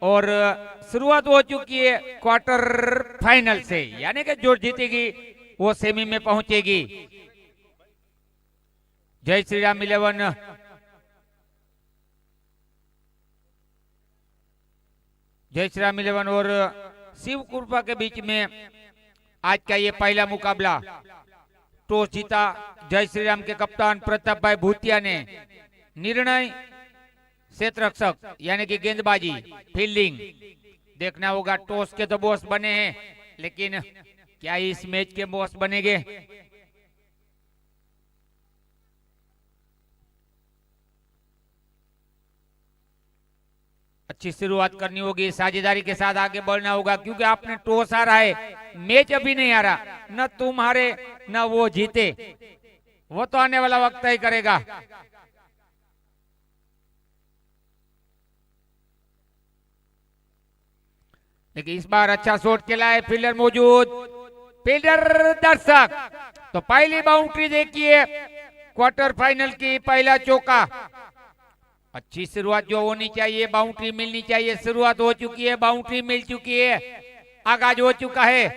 और शुरुआत हो चुकी है क्वार्टर फाइनल से, यानी कि जो जीतेगी वो सेमी में पहुंचेगी। जय श्री राम 11, जय श्री राम 11 और शिव कृपा के बीच में आज का ये पहला मुकाबला। टॉस जीता जय श्री राम के कप्तान प्रताप भाई भूतिया ने। निर्णय क्षेत्र रक्षक यानी कि गेंदबाजी, फील्डिंग देखना होगा। टॉस के तो बॉस बने हैं, लेकिन क्या इस मैच के बॉस बनेंगे? अच्छी शुरुआत करनी होगी, साझेदारी के साथ आगे बढ़ना होगा, क्योंकि आपने टॉस हारा है, मैच अभी नहीं हारा। न तुम हारे न वो जीते, वो तो आने वाला वक्त तय करेगा। लेकिन इस बार अच्छा शॉट खेला है, फील्डर मौजूद, फील्डर दर्शक। तो पहली बाउंड्री देखिए क्वार्टर फाइनल की, पहला चौका। अच्छी शुरुआत जो होनी चाहिए, बाउंड्री मिलनी चाहिए। शुरुआत हो चुकी है, बाउंड्री मिल चुकी है, आगाज हो चुका है,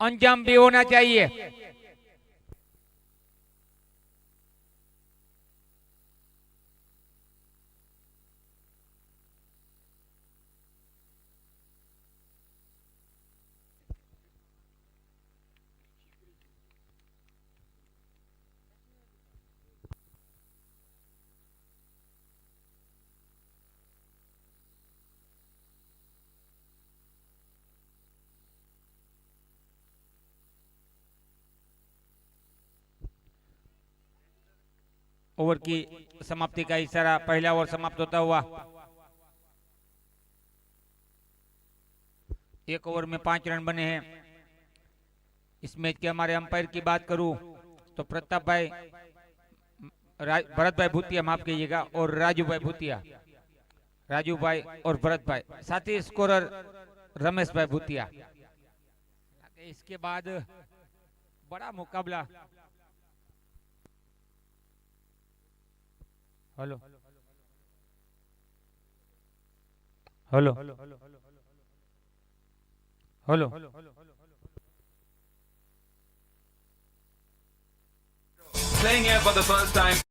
अंजाम भी होना चाहिए। ओवर की समाप्ति का इशारा, पहला ओवर समाप्त होता हुआ। एक ओवर में 5 रन बने हैं। इस मैच के हमारे अंपायर की बात करूं तो प्रताप भाई, भरत भाई भूतिया, माफ कीजिएगा, और राजू भाई भूतिया, राजू भाई और भरत भाई, साथ ही स्कोरर रमेश भाई भूतिया। इसके बाद बड़ा मुकाबला। Hello hello hello, Playing here for the first time.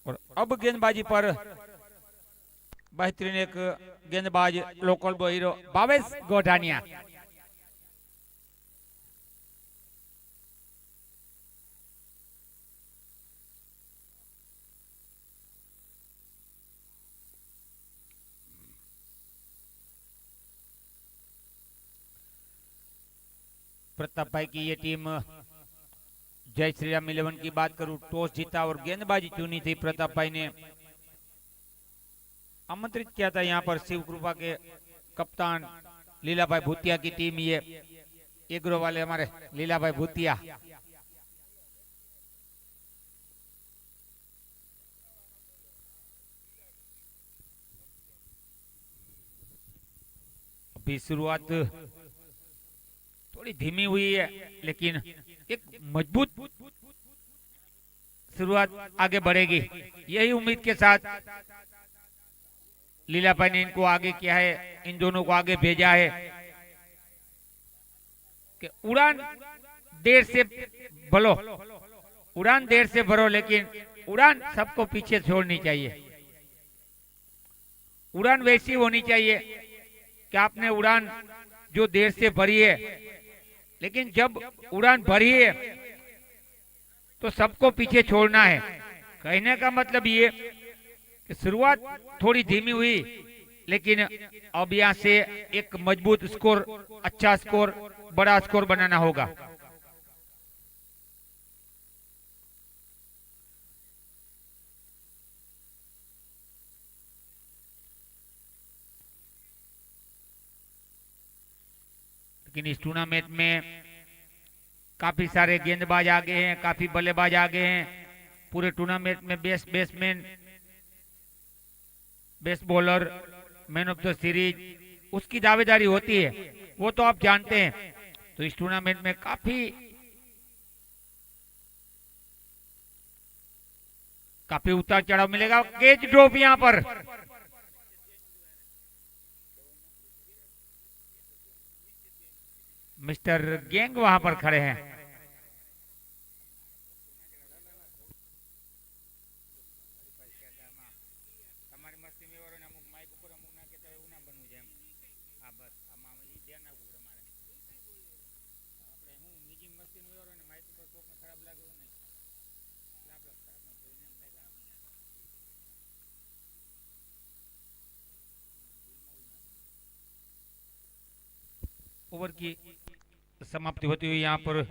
और अब गेंदबाजी पर बेहतरीन एक गेंदबाज local boy hero Bhavesh Godhaniya. Pratap भाई की ये टीम जय श्री राम 11 की बात करूं, टॉस जीता और गेंदबाजी चुनी थी। प्रताप भाई ने आमंत्रित किया था यहाँ पर शिव कृपा के कप्तान लीला भाई भूतिया की टीम, ये एग्रो वाले हमारे लीला भाई भूतिया। अभी शुरुआत थोड़ी धीमी हुई है, लेकिन एक मजबूत शुरुआत आगे बढ़ेगी, यही उम्मीद के साथ लीला भाई ने इनको आगे किया है, इन दोनों को आगे भेजा है कि उड़ान देर से भरो, उड़ान देर से भरो, लेकिन उड़ान सबको पीछे छोड़नी चाहिए। उड़ान वैसी होनी चाहिए कि आपने उड़ान जो देर से भरी है, लेकिन जब उड़ान भरी है तो सबको पीछे छोड़ना है। कहने का मतलब ये कि शुरुआत थोड़ी धीमी हुई, लेकिन अब यहां से एक मजबूत स्कोर, अच्छा स्कोर, बड़ा स्कोर बनाना होगा। लेकिन इस टूर्नामेंट में काफी सारे गेंदबाज आगे हैं, काफी बल्लेबाज आगे हैं। पूरे टूर्नामेंट में best batsman, best bowler, man of the series, उसकी दावेदारी होती है, वो तो आप जानते हैं। तो इस टूर्नामेंट में काफी उतार चढ़ाव मिलेगा। केज ड्रॉप यहां पर मिस्टर गैंग वहां पर खड़े हैं। ओवर की समाप्ति होती हुई यहाँ पर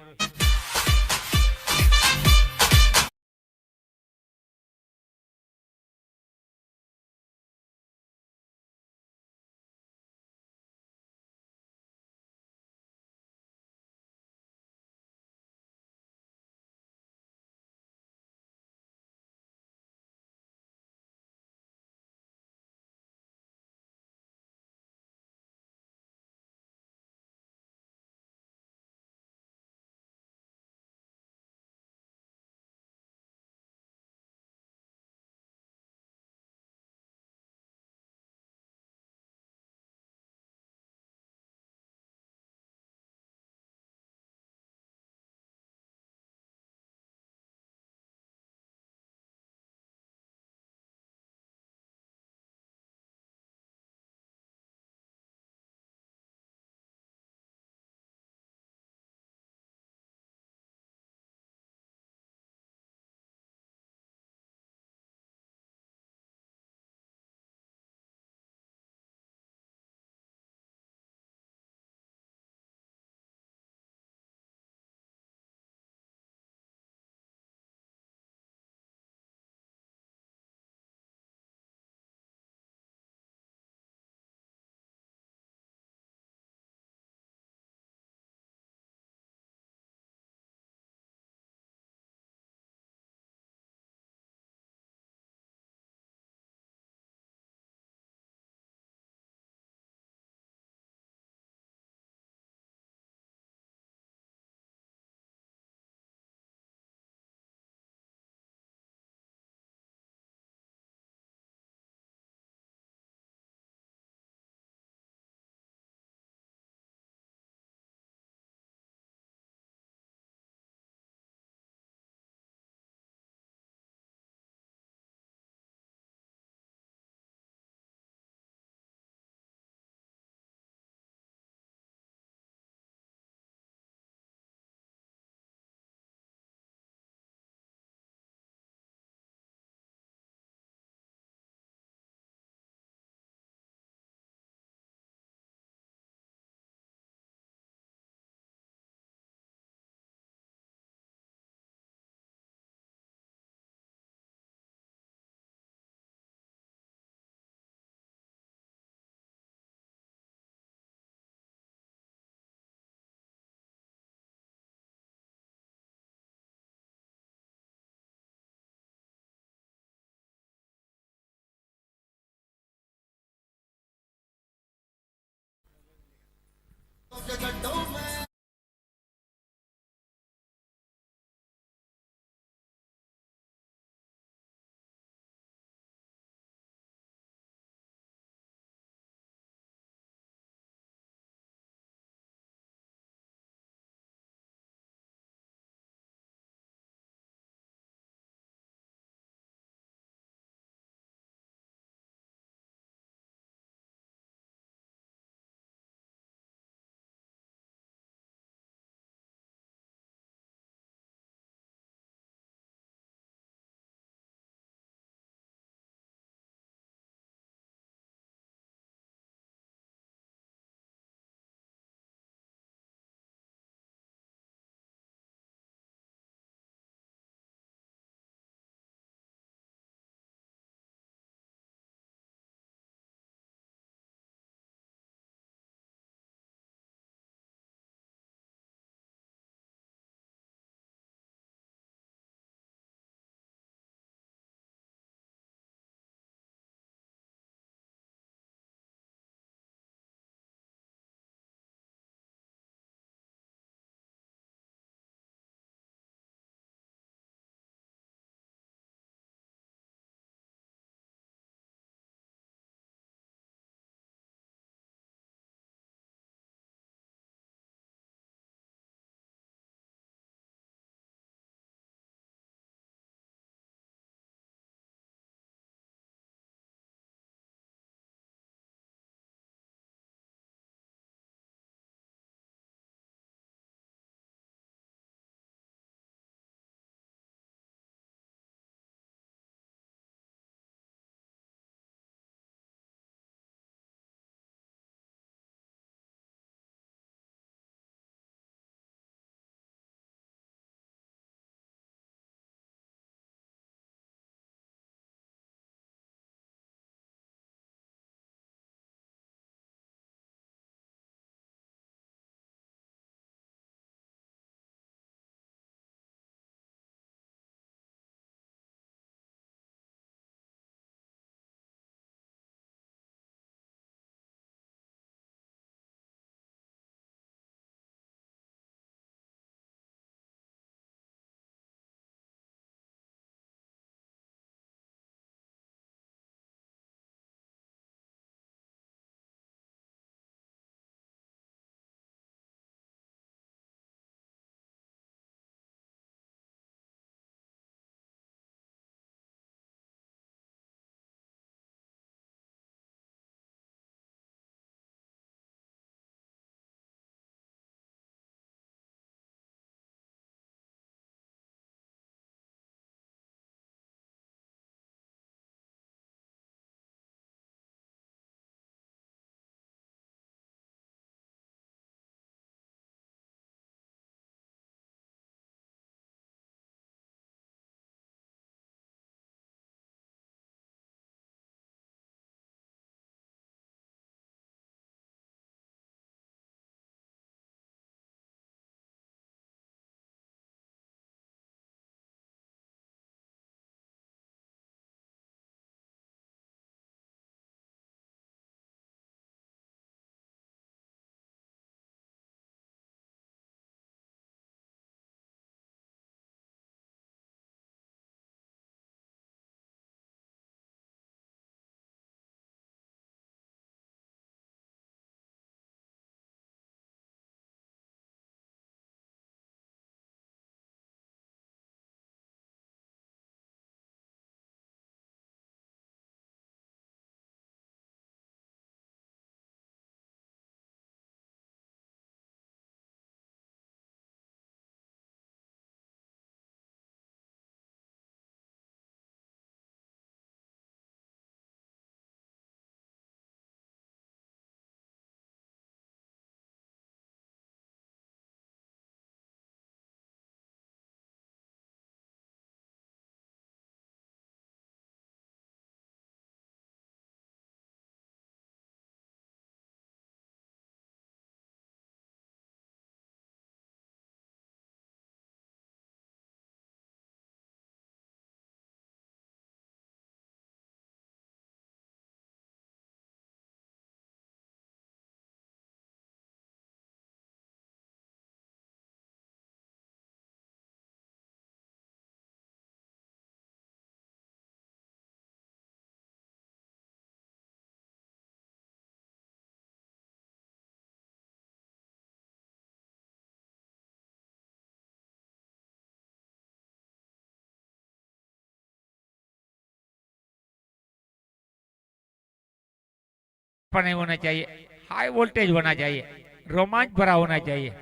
ऐसा नहीं होना चाहिए, हाई वोल्टेज होना चाहिए, रोमांच भरा होना चाहिए।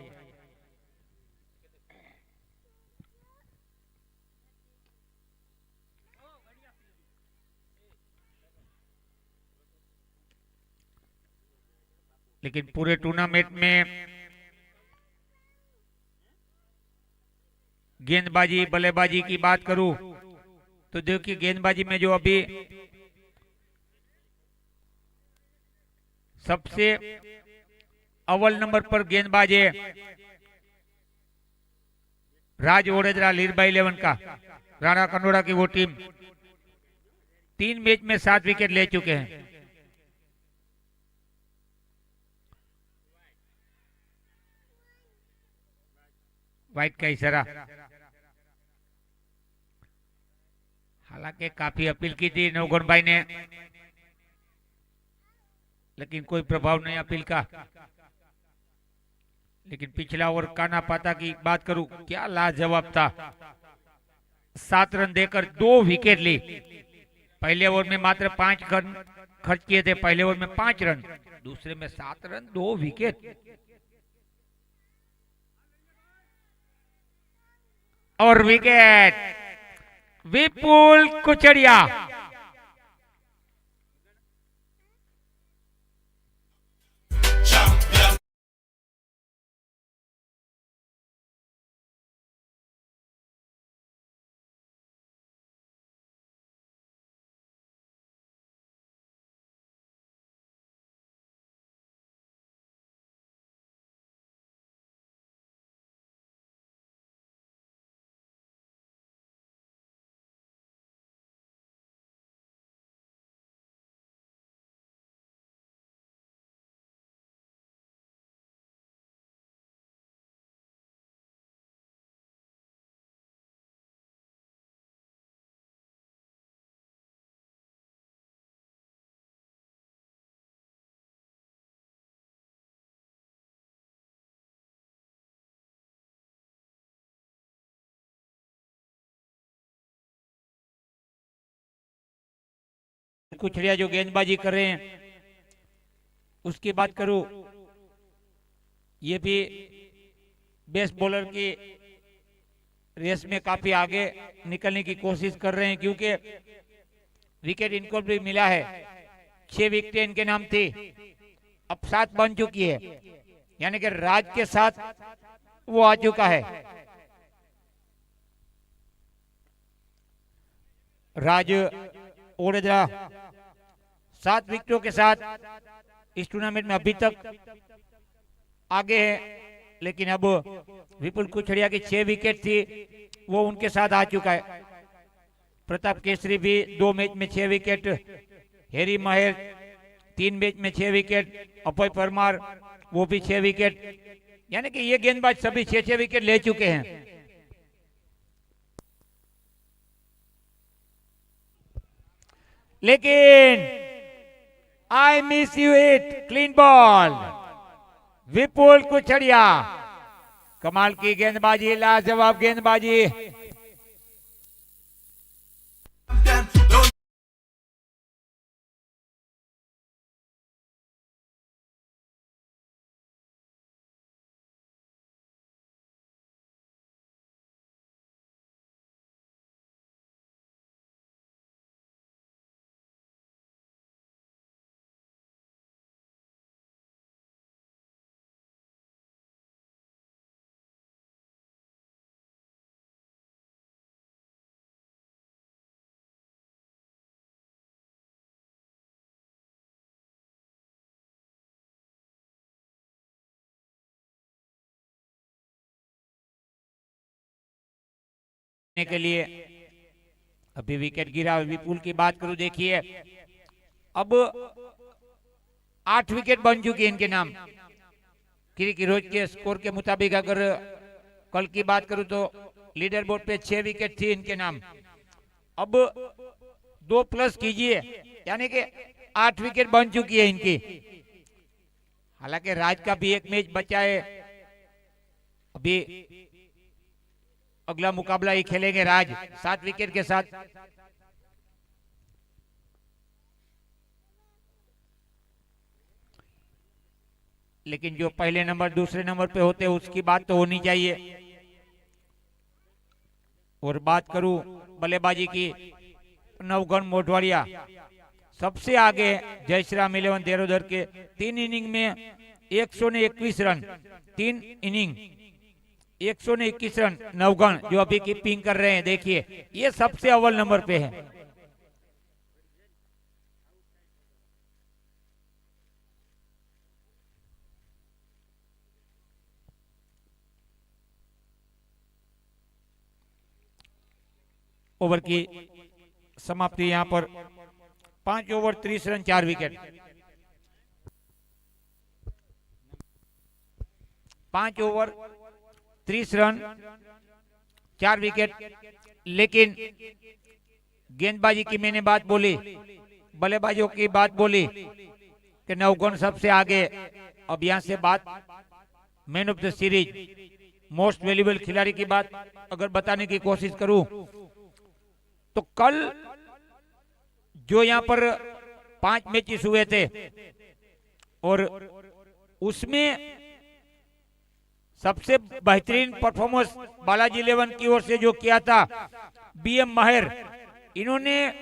लेकिन पूरे टूर्नामेंट में गेंदबाजी बल्लेबाजी की बात करूं तो देखिए गेंदबाजी में जो अभी सबसे अव्वल नंबर पर गेंदबाज है राज ओडेदरा लीरबाई 11 का, राणा कनोड़ा की वो टीम 3 मैच में 7 विकेट ले चुके हैं। वाइट का इशारा, हालांकि काफी अपील की थी नवगुण भाई ने, लेकिन कोई प्रभाव नहीं अपील का। लेकिन पिछला ओवर काना पाता की बात करूं, क्या लाजवाब था, 7 रन देकर 2 विकेट ली। पहले ओवर में मात्र 5 रन खर्च किए थे, पहले ओवर में 5 रन, दूसरे में 7 रन 2 विकेट। और विकेट विपुल कुचड़िया। कुचड़िया जो गेंदबाजी कर रहे हैं उसकी बात करूं, ये भी बेस्ट बॉलर की रेस में काफी आगे निकलने की कोशिश कर रहे हैं, क्योंकि विकेट इनको भी मिला है। 6 विकेट इनके नाम थी, अब 7 बन चुकी है, यानी कि राज के साथ वो आ चुका है। राज ओडेदरा 7 विकेटों के साथ इस टूर्नामेंट में अभी तक आगे है, लेकिन अब विपुल कुचड़िया की 6 विकेट थी वो उनके साथ आ चुका है। प्रताप केसरी भी 2 मैच में 6 विकेट, हेरी माहिर 3 मैच में 6 विकेट, अभय परमार वो भी 6 विकेट, यानी कि ये गेंदबाज सभी 6-6 विकेट ले चुके हैं। लेकिन I miss you it, clean ball, Vipul Kuchadiya, कमाल की गेंदबाजी, लाजवाब गेंदबाजी। के लिए अभी विकेट गिरा। विपुल की बात करूं, देखिए अब 8 विकेट बन चुकी है इनके नाम। रोज के स्कोर के मुताबिक अगर कल की बात करूं तो लीडर बोर्ड पे 6 विकेट थी इनके नाम, अब 2 प्लस कीजिए, यानी कि 8 विकेट बन चुकी है इनकी। हालांकि राज का भी एक मैच बचा है, अभी अगला मुकाबला ही खेलेंगे राज 7 विकेट के साथ। लेकिन जो पहले नंबर दूसरे नंबर पे होते हैं उसकी बात तो होनी चाहिए। और बात करूं बल्लेबाजी की, नवगण मोढवाड़िया सबसे आगे जय श्री राम 11 देरोदर के 3 इनिंग में 121 रन, 3 इनिंग 121 रन नवगण जो अभी कीपिंग कर रहे हैं। देखिए ये सबसे अव्वल नंबर पे है। ओवर की समाप्ति यहां पर 5 over 30 run 4 wicket. 5 over 30 run 4 wicket. लेकिन गेंदबाजी की मैंने बात बोली, बल्लेबाजों की बात बोली कि नवगण सबसे आगे। अब यहां से बात man of the series, most valuable खिलाड़ी की बात अगर बताने की कोशिश करूं तो कल जो यहां पर 5 मैचेस हुए थे और उसमें सबसे बेहतरीन परफॉर्मेंस बालाजी 11 की ओर से जो किया था बीएम माहिर, इन्होंने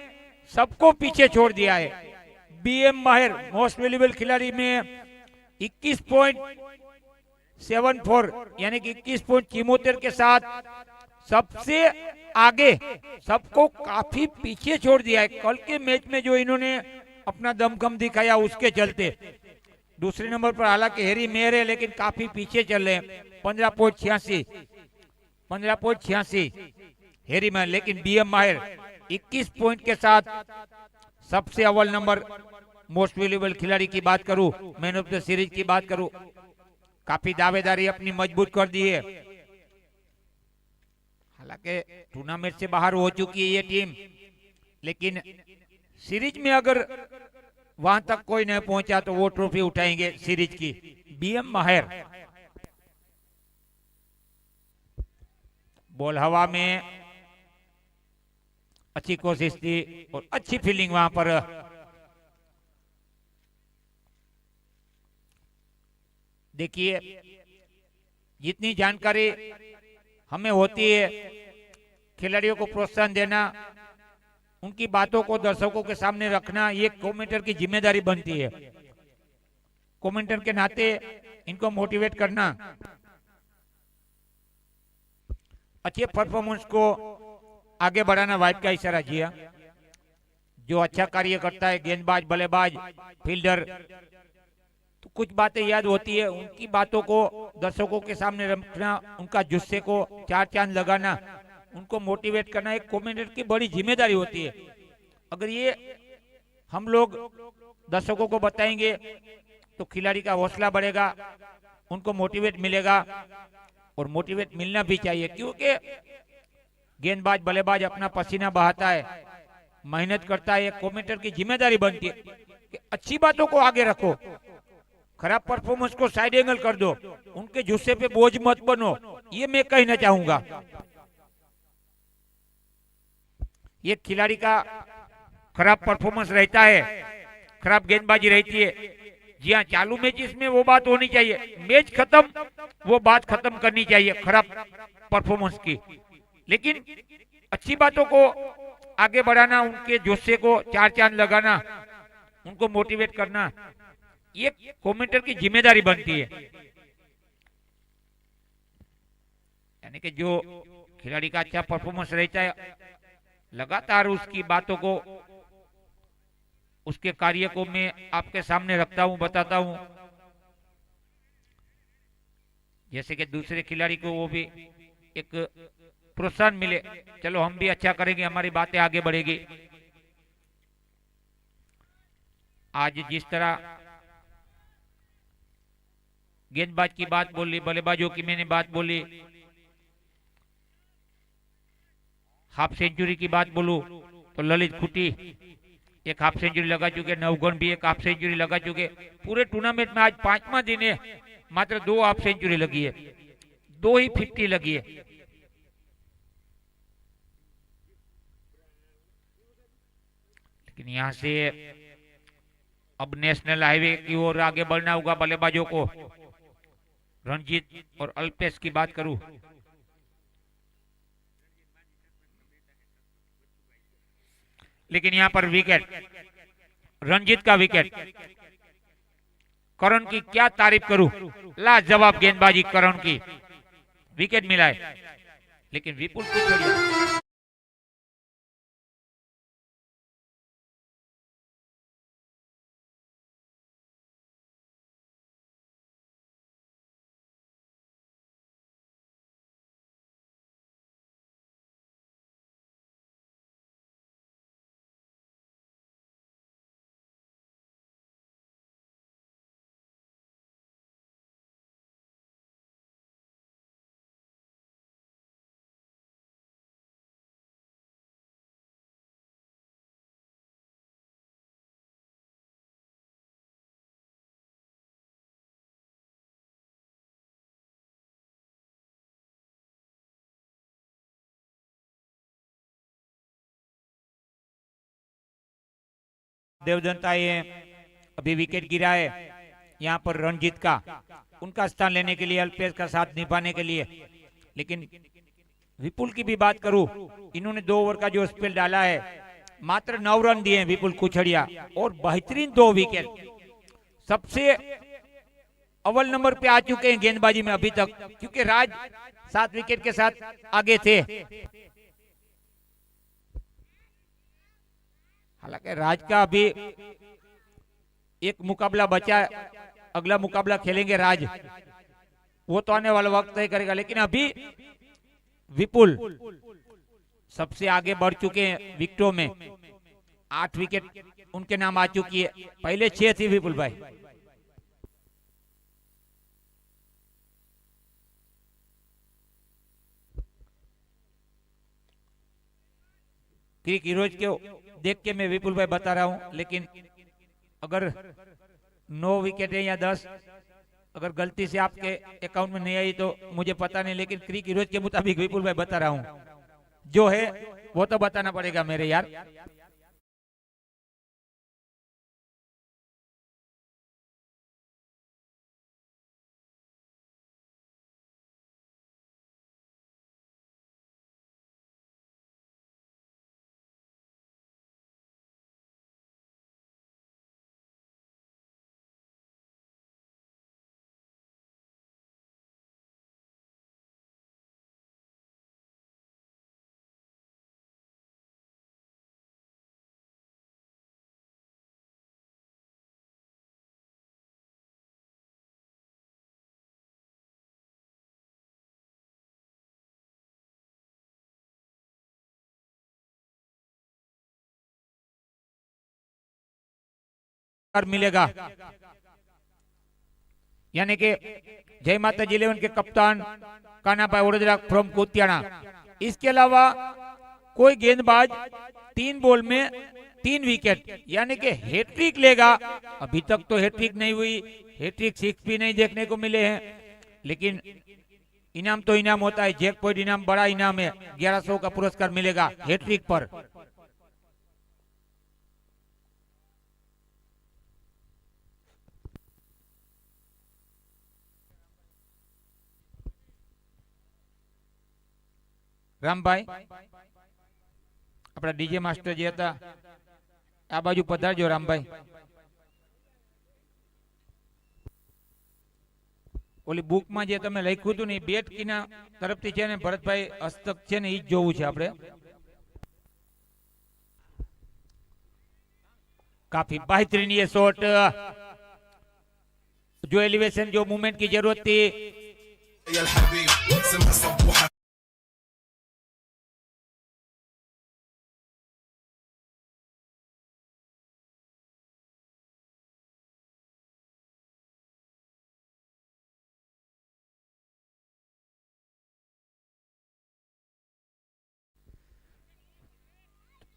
सबको पीछे छोड़ दिया है। बीएम माहिर मोस्ट वैल्यूएबल खिलाड़ी में 21.74 यानी कि 21.74 के साथ सबसे आगे, सबको काफी पीछे छोड़ दिया है। कल के मैच में जो इन्होंने अपना दमखम दिखाया उसके चलते दूसरे नंबर पर हालांकि हैरी मेयर है लेकिन काफी पीछे चल रहे हैं। 15.86 हैरी मेयर, लेकिन बीएम माहिर 21 पॉइंट के साथ सबसे अव्वल नंबर। मोस्ट वैल्यूएबल खिलाड़ी की बात करूं, मैन ऑफ द सीरीज की बात करूं, काफी दावेदारी अपनी मजबूत कर दी है। हालांकि टूर्नामेंट से बाहर हो चुकी है ये टीम, लेकिन सीरीज में अगर वहां तक कोई नहीं पहुंचा तो वो ट्रॉफी उठाएंगे सीरीज की। बीएम माहिर, बॉल हवा में, अच्छी कोशिश थी और अच्छी फील्डिंग वहां पर। देखिए जितनी जानकारी हमें होती है, खिलाड़ियों को प्रोत्साहन देना, उनकी बातों को दर्शकों के सामने रखना, ये कमेंटेटर की जिम्मेदारी बनती है। कमेंटेटर के नाते इनको मोटिवेट करना, अच्छे परफॉर्मेंस को आगे बढ़ाना वाइफ का इशारा किया। जो अच्छा कार्य करता है, गेंदबाज, बल्लेबाज, फील्डर, तो कुछ बातें याद होती है, उनकी बातों को दर्शकों के सामने रखना, उनका जुस्से को 4 चांद लगाना, उनको मोटिवेट करना एक कमेंटेटर की बड़ी जिम्मेदारी होती है। अगर ये हम लोग दर्शकों को बताएंगे तो खिलाड़ी का हौसला बढ़ेगा, उनको मोटिवेट मिलेगा और मोटिवेट मिलना भी चाहिए, क्योंकि गेंदबाज, बल्लेबाज अपना पसीना बहाता है, मेहनत करता है। कमेंटेटर की जिम्मेदारी बनती है कि अच्छी बातों को आगे रखो, खराब परफॉर्मेंस को साइड एंगल कर दो, उनके जुस्से पे बोझ मत बनो, ये मैं कहना चाहूंगा। ये खिलाड़ी का खराब परफॉर्मेंस रहता है, खराब गेंदबाजी रहती है, जी हाँ, चालू मैचेस में वो बात होनी चाहिए, मैच खत्म वो बात खत्म करनी चाहिए खराब परफॉर्मेंस की। लेकिन अच्छी बातों को आगे बढ़ाना, उनके जोशे को 4 चांद लगाना, उनको मोटिवेट करना, ये कमेंटेटर की जिम्मेदारी बनती है। यानी कि जो खिलाड़ी का अच्छा परफॉर्मेंस रहता है, लगातार उसकी बातों को, उसके कार्य को मैं आपके सामने रखता हूं, बताता हूं, जैसे कि दूसरे खिलाड़ी को वो भी एक प्रोत्साहन मिले, चलो हम भी अच्छा करेंगे, हमारी बातें आगे बढ़ेगी। आज जिस तरह गेंदबाज की बात बोली, बल्लेबाजों की मैंने बात बोली, हाफ सेंचुरी की बात बोलूं तो ललित खुटी एक हाफ सेंचुरी लगा चुके, नवगण भी एक हाफ सेंचुरी लगा चुके। पूरे टूर्नामेंट में आज 5वां दिन है, मात्र 2 हाफ सेंचुरी लगी है, 2 ही 50 लगी है। लेकिन यहां से अब नेशनल हाईवे की ओर आगे बढ़ना होगा बल्लेबाजों को। रंजीत और अल्पेश की बात करूं, लेकिन यहां पर विकेट, रंजीत का विकेट। करण की क्या तारीफ करूं, लाजवाब गेंदबाजी करण की, विकेट मिला है। लेकिन विपुल कुछड़िया देवदत्ता ये अभी विकेट गिरा है। यहाँ पर रणजीत का उनका स्थान लेने के लिए, अल्पेश का साथ निभाने के लिए। लेकिन विपुल की भी बात करूं, इन्होंने 2 ओवर का जो स्पेल डाला है, मात्र 9 रन दिए विपुल कुछड़िया और बेहतरीन 2 विकेट। सबसे अव्वल नंबर पे आ चुके हैं गेंदबाजी में अभी तक, क्योंकि राज 7 विकेट के साथ आगे थे। हालांकि राज का अभी एक मुकाबला बचा, अगला मुकाबला खेलेंगे राज, वो तो आने वाला वक्त तय करेगा। लेकिन अभी विपुल सबसे आगे बढ़ चुके हैं विकेटों में, 8 विकेट उनके नाम आ चुकी है, पहले 6 थी विपुल भाई। क्रिक हीरोज को देख के मैं विपुल भाई बता रहा हूं, लेकिन अगर 9 विकेट है या 10 अगर गलती से आपके अकाउंट में नहीं आई तो मुझे पता नहीं, लेकिन क्रिक हीरोज के मुताबिक विपुल भाई बता रहा हूं, जो है वो तो बताना पड़ेगा मेरे यार। मिलेगा, यानी कि जय माता जी 11 के कप्तान कानाभाई वडोदरा फ्रॉम कुतियाना। इसके अलावा कोई गेंदबाज 3 बॉल में 3 विकेट यानी कि हैट्रिक लेगा। अभी तक तो हैट्रिक नहीं हुई, हैट्रिक 6 भी नहीं देखने को मिले हैं, लेकिन इनाम तो इनाम होता है, जैकपॉट इनाम बड़ा इनाम है, 1100 का पुरस्कार मिलेगा हैट्रिक पर। રામભાઈ આપણા ડીજે માસ્ટર જે હતા આ બાજુ પધારજો રામભાઈ। ઓલી બુકમાં જે તમે લખ્યું હતું ને એ બેટ કીના તરફથી છે ને ભરતભાઈ હસ્તક છે ને એ જ જોવું છે આપણે। काफी बेहतरीन ये शॉट, जो एलिवेशन जो मूवमेंट की जरूरत थी।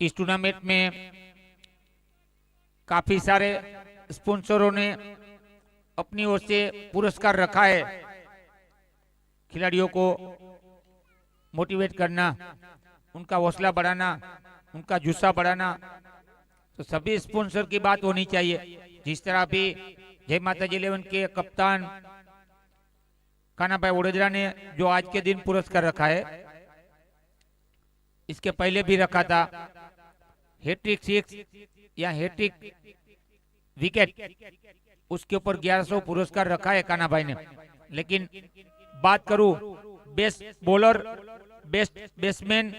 इस टूर्नामेंट में काफी सारे स्पॉन्सरों ने अपनी ओर से पुरस्कार रखा है। खिलाड़ियों को मोटिवेट करना, उनका हौसला बढ़ाना, उनका जुस्सा बढ़ाना, तो सभी स्पॉन्सर की बात होनी चाहिए। जिस तरह भी जय माता जी 11 के कप्तान कान्हा भाई वडोदरा ने जो आज के दिन पुरस्कार रखा है, इसके पहले भी रखा था हैट्रिक 6 या हैट्रिक विकेट, उसके ऊपर 1100 पुरस्कार रखा है कान्हा भाई ने। लेकिन बात करूं best bowler, best batsman,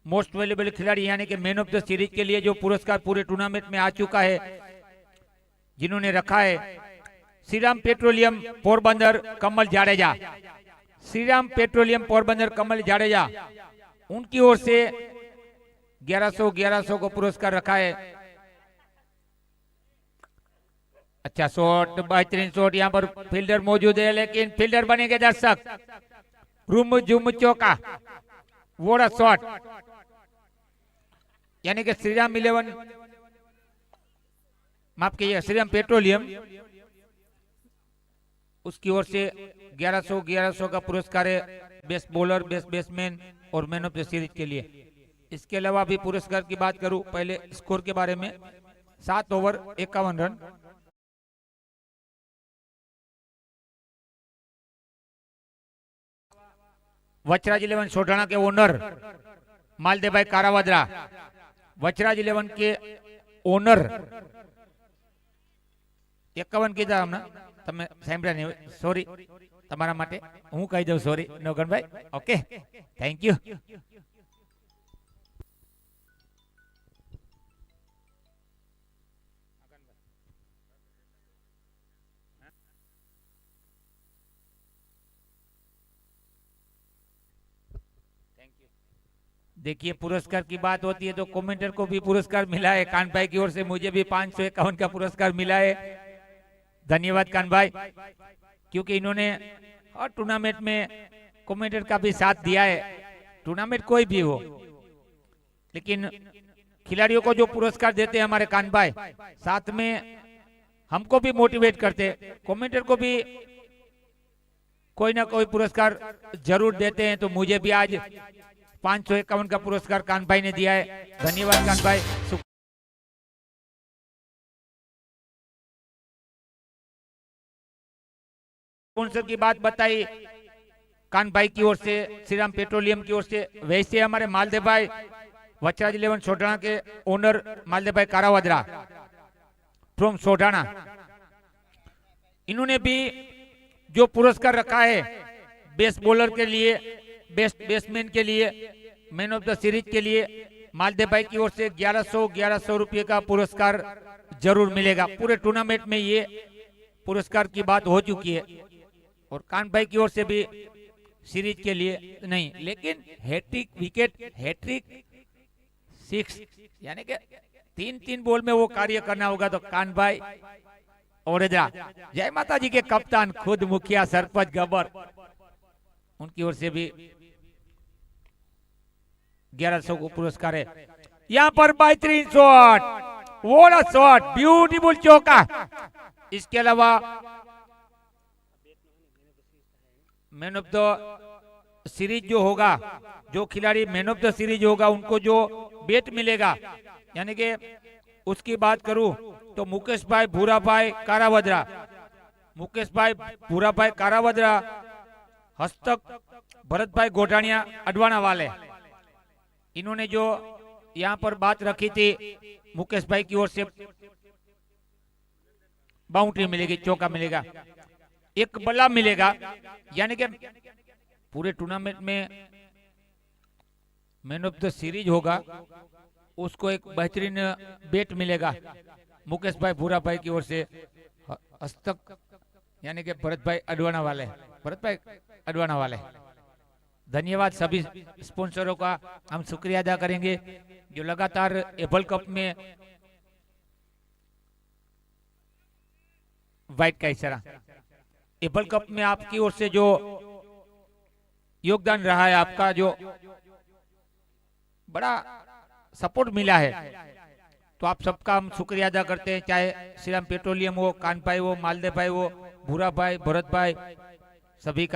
most valuable खिलाड़ी यानी कि मैन ऑफ द सीरीज के लिए जो पुरस्कार पूरे टूर्नामेंट में आ चुका है, जिन्होंने रखा है श्रीराम पेट्रोलियम पोरबंदर कमल जाडेजा। श्रीराम पेट्रोलियम पोरबंदर कमल जाडेजा, उनकी ओर से 1100 को पुरस्कार रखा है। अच्छा शॉट, बेहतरीन शॉट, यहाँ पर फील्डर मौजूद है लेकिन फील्डर बनेंगे दर्शक। रूम जुम चौका, वोड़ा शॉट, यानी कि श्रीराम 11, माफ कीजिए श्रीराम पेट्रोलियम, उसकी ओर से 1100 का पुरस्कार है बेस्ट बॉलर, बेस्ट बैट्समैन और मैन ऑफ द सीरीज के लिए। इसके अलावा भी पुरस्कार की बात करूं, पहले स्कोर के बारे में, 7 ओवर 51 रन। वचराज 11 सोढाणा के ओनर मालदेव भाई कारावदरा, वचराज 11 के ओनर 51 કીધા હમણાં તમે સાંભળ્યા નહીં, સોરી તમારા માટે હું કહી દઉં, સોરી નોગણભાઈ, ઓકે થેન્ક યુ। देखिए पुरस्कार की बात होती है तो कमेंटर को भी पुरस्कार मिला है, कान भाई की ओर से मुझे भी 551 का पुरस्कार मिला है। धन्यवाद कान भाई, क्योंकि इन्होंने हर टूर्नामेंट में कमेंटर का भी साथ दिया है, टूर्नामेंट कोई भी हो, लेकिन खिलाड़ियों को जो पुरस्कार देते हैं हमारे कान भाई, साथ में हमको भी मोटिवेट करते, कमेंटर को भी कोई ना कोई पुरस्कार जरूर देते हैं। तो मुझे भी आज 551 का पुरस्कार कान भाई ने दिया है, धन्यवाद कान भाई। स्पॉन्सर की बात बताई कान भाई की ओर से, श्रीराम पेट्रोलियम की ओर से, वैसे हमारे मालदेव भाई वचराज 11 सोढाणा के ओनर मालदेव भाई कारावदरा फ्रॉम सोढाणा, इन्होंने भी जो पुरस्कार रखा है बेस्ट बॉलर के लिए, बेस्ट बैट्समैन के लिए, मैन ऑफ द सीरीज के लिए, मालदेव भाई की ओर से 1100 रुपये का पुरस्कार जरूर मिलेगा। पूरे टूर्नामेंट में ये पुरस्कार की बात हो चुकी है और कान भाई की ओर से भी सीरीज के लिए नहीं, लेकिन हैट्रिक विकेट, हैट्रिक 6 यानी कि 3 बॉल में वो कार्य करना होगा, तो कान भाई वडोदरा जय माता जी के कप्तान, खुद मुखिया सरपंच गब्बर, उनकी ओर से भी 1100 को पुरस्कार है। यहाँ पर बेहतरीन शॉट, वोड़ा शॉट, ब्यूटीफुल चौका। इसके अलावा मैन ऑफ द सीरीज जो होगा, जो खिलाड़ी मैन ऑफ द सीरीज होगा उनको जो बेट मिलेगा, यानी कि उसकी बात करूं तो मुकेश भाई भूरा भाई कारावदरा, मुकेश भाई भूरा भाई कारावदरा, हस्तक भरत भाई गोठानिया अडवाणा वाले, इन्होंने जो यहाँ पर बात रखी थी, मुकेश भाई की ओर से बाउंड्री मिलेगी, चौका मिलेगा, एक बल्ला मिलेगा, यानी कि पूरे टूर्नामेंट में मैन ऑफ द सीरीज होगा उसको एक बेहतरीन बेट मिलेगा। मुकेश भाई भूरा भाई की ओर से हस्तक यानी कि भरत भाई अडवाणा वाले, भरत भाई अडवाणा वाले, धन्यवाद सभी स्पॉन्सरों का हम शुक्रिया अदा करेंगे जो लगातार एबल कप में व्हाइट का इशारा, एबल कप में आपकी ओर से जो योगदान रहा है, आपका जो बड़ा सपोर्ट मिला है, तो आप सबका हम शुक्रिया अदा करते हैं, चाहे श्रीराम पेट्रोलियम हो, कान भाई हो, मालदेव भाई हो, भूरा भाई, भरत भाई, सभी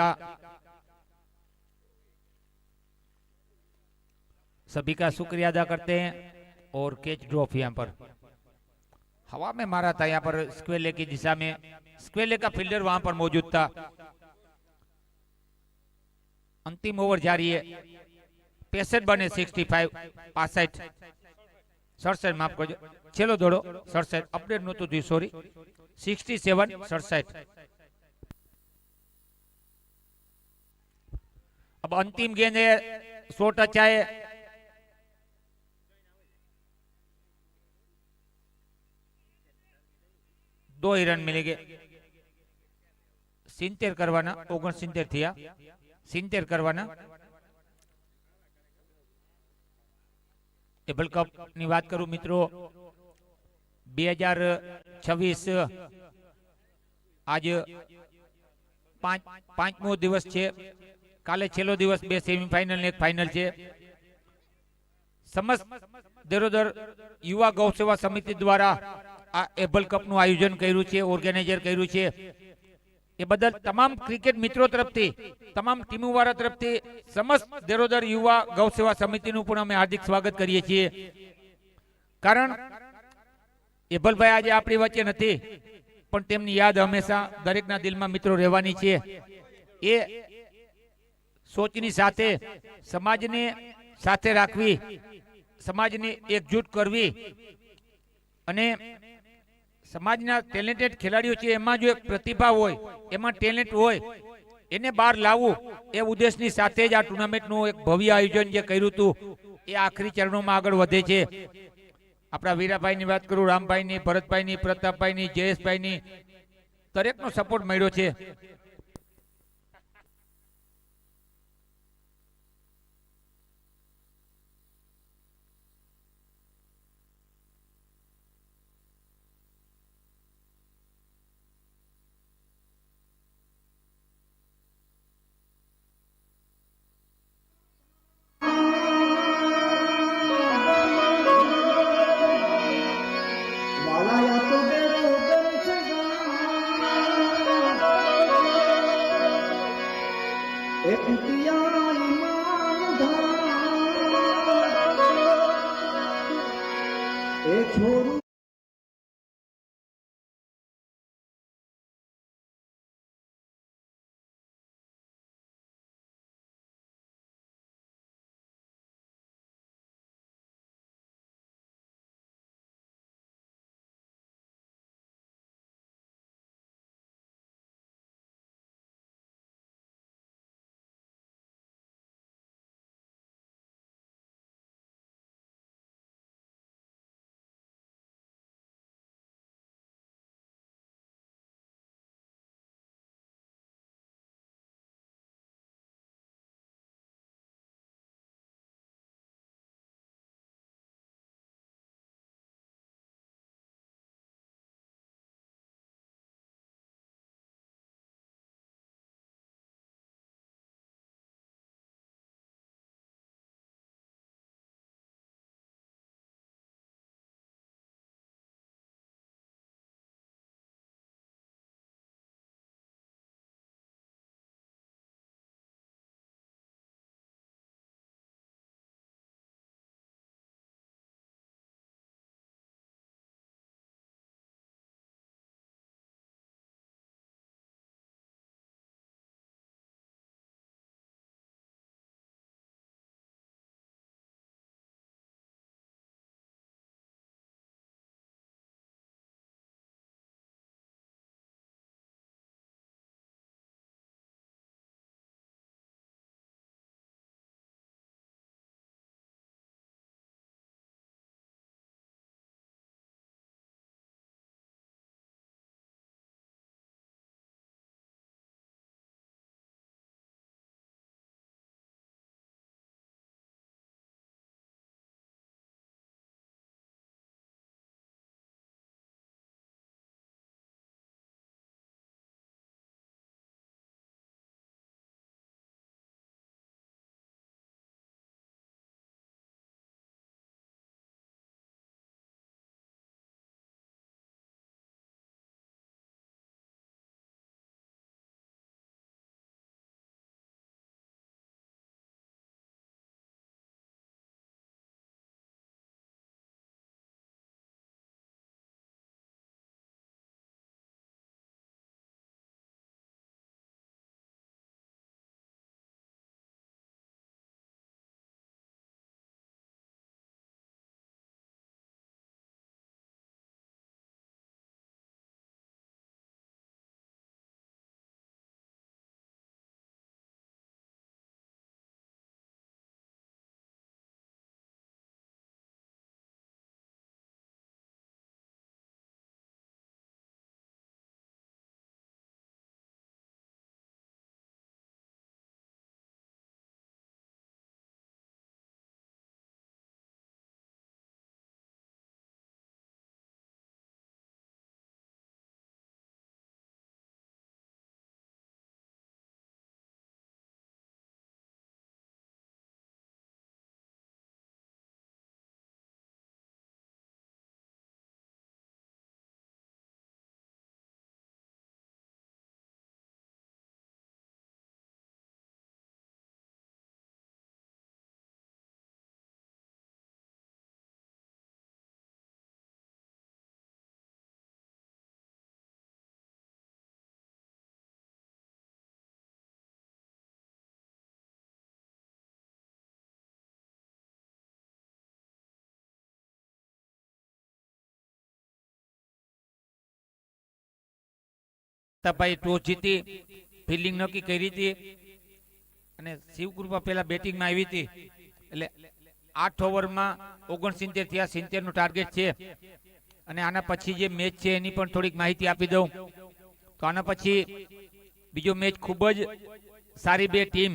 का शुक्रिया अदा करते हैं। और कैच ड्रॉप यहाँ पर हवा में मारा था यहाँ पर स्क्वेयर लेग की दिशा में। स्क्वेयर लेग का फील्डर वहां पर मौजूद था। अंतिम ओवर जारी है। 65 बने 65 65 67 माफ करजो छेल्लो दौड़ो 67 अपडेट नहोતું થયું સોરી 67 67। अब अंतिम गेंद है 100 टच आए। दो ही रन मिलेंगे। 70 करवाना 69 थिया 70 करवाना। टेबल कप ની વાત કરું મિત્રો 2026 आज પાંચમો દિવસ છે। કાલે છેલ્લો દિવસ, બે સેમીફાઇનલ ને એક ફાઇનલ છે। સમસ્ત દેરોદર યુવા ગૌ સેવા સમિતિ દ્વારા આ એબલ કપનું આયોજન કર્યું છે, ઓર્ગેનાઇઝર કર્યું છે। એ બદલ તમામ ક્રિકેટ મિત્રો તરફથી, તમામ ટીમો વાળા તરફથી સમસ્ત દેરોદર યુવા ગૌ સેવા સમિતિનું પણ અમે હાર્દિક સ્વાગત કરીએ છીએ। કારણ એબલભાઈ આજે આપણી વચ્ચે નથી, પણ તેમની યાદ હંમેશા દરેકના દિલમાં મિત્રો રહેવાની છે। એ સોચની સાથે સમાજને સાથે રાખવી, સમાજને એકજૂટ કરવી અને સમાજના ટેલેન્ટેડ ખેલાડીઓ છે એમાં જો એક પ્રતિભા હોય, એમાં ટેલેન્ટ હોય, એને બહાર લાવવું એ ઉદ્દેશની સાથે જ આ ટુર્નામેન્ટનું એક ભવ્ય આયોજન જે કર્યું હતું એ આખરી ચરણોમાં આગળ વધે છે। આપણા વીરાભાઈની વાત કરું, રામભાઈની, ભરતભાઈની, પ્રતાપભાઈની, જયેશભાઈની, દરેકનો સપોર્ટ મળ્યો છે। छोरू પ્રતાપભાઈ ટોસ જીતી ફિલ્ડિંગ નક્કી કરી હતી અને શિવકૃપા પેલા બેટિંગમાં આવી હતી એટલે 8 ઓવરમાં 69 થયા 70 નું ટાર્ગેટ છે અને આના પછી જે મેચ છે એની પણ થોડીક માહિતી આપી દઉં તો આના પછી બીજો મેચ ખૂબ જ સારી બે ટીમ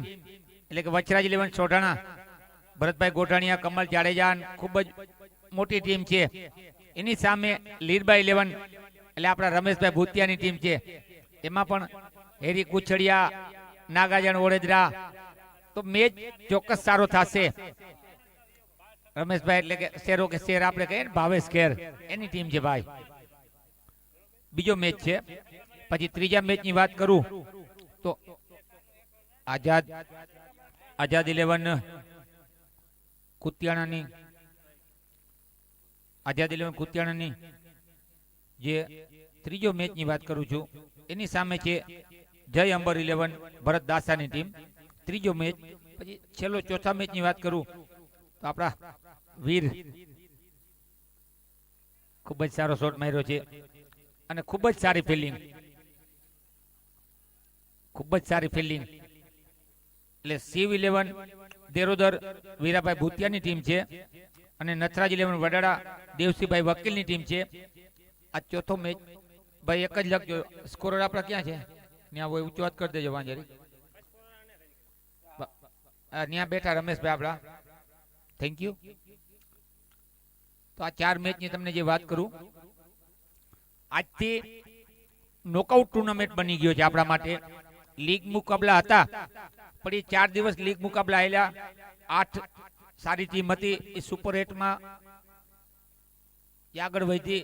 એટલે કે વચરાજ 11 સોઢાણા ભરતભાઈ ગોઢાણીયા કમલ જાડેજા ખૂબ જ મોટી ટીમ છે એની સામે લીરબાઈ 11 એટલે આપણા રમેશભાઈ ભૂતિયાની ટીમ છે એમાં પણ હેરી કુછડિયા નાગાજણ વડોદરા તો મેચ ચોક્કસ સારો થશે રમેશભાઈ એટલે કે શેરો કે શેર આપણે કહીએ ને ભાવેશ ખેર એની ટીમ છે ભાઈ બીજો મેચ છે પછી ત્રીજા મેચની વાત કરું તો આઝાદ 11 કુતિયાણાની આઝાદ 11 કુતિયાણાની જે ત્રીજો મેચની વાત કરું છું એની સામે છે જય અંબર 11 ભરત દાસાની ટીમ ત્રીજો મેચ પછી છેલ્લો ચોથા મેચની વાત કરું તો આપણા વીર ખૂબ જ સારો શોટ માર્યો છે અને ખૂબ જ સારી ફિલ્ડિંગ એટલે શિવ 11 દેરોદર વીરાભાઈ ભૂતિયાની ટીમ છે અને નથરાજ 11 વડાડા દેવસીભાઈ વકીલની ટીમ છે આ ચોથો મેચ ભાઈ એક જ લખજો સ્કોરર આપણા ક્યાં છે ત્યાં હોય ઊંચો વાત કરી દેજો વાંજરી ત્યાં બેઠા રમેશભાઈ આપણા થેન્ક યુ તો આ 4 મેચની તમને જે વાત કરું આજથી નોકઆઉટ ટુર્નામેન્ટ બની ગયો છે આપણા માટે લીગ મુકાબલા હતા પણ એ 4 દિવસ લીગ મુકાબલા આવેલા 8 સારી ટીમ હતી એ સુપર 8માં આગળ વધી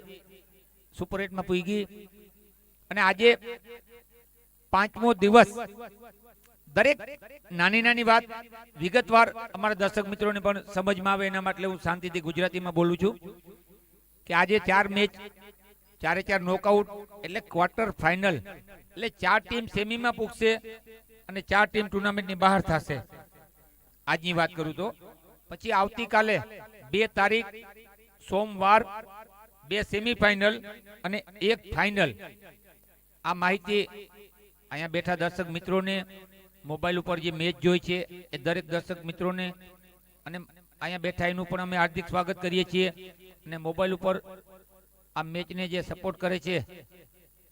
સુપર 8માં પૂગી અને આજે 5મો દિવસ દરેક નાની નાની વાત વિગતવાર અમારા દર્શક મિત્રોને પણ સમજમાં આવે એના માટે હું શાંતિથી ગુજરાતીમાં બોલું છું કે આજે 4 મેચ 4 નોકઆઉટ એટલે ક્વાર્ટર ફાઇનલ એટલે 4 ટીમ સેમીમાં પૂગશે અને 4 ટીમ ટુર્નામેન્ટની બહાર થશે આજની વાત કરું તો પછી આવતીકાલે 2 તારીખ સોમવાર 2 સેમીફાઇનલ અને 1 ફાઇનલ આ માહિતી અહીંયા બેઠા દર્શક મિત્રોને મોબાઈલ ઉપર જે મેચ જોઈ છે એ દરેક દર્શક મિત્રોને અને અહીંયા બેઠા એનું પણ અમે હાર્દિક સ્વાગત કરીએ છીએ અને મોબાઈલ ઉપર આ મેચને જે સપોર્ટ કરે છે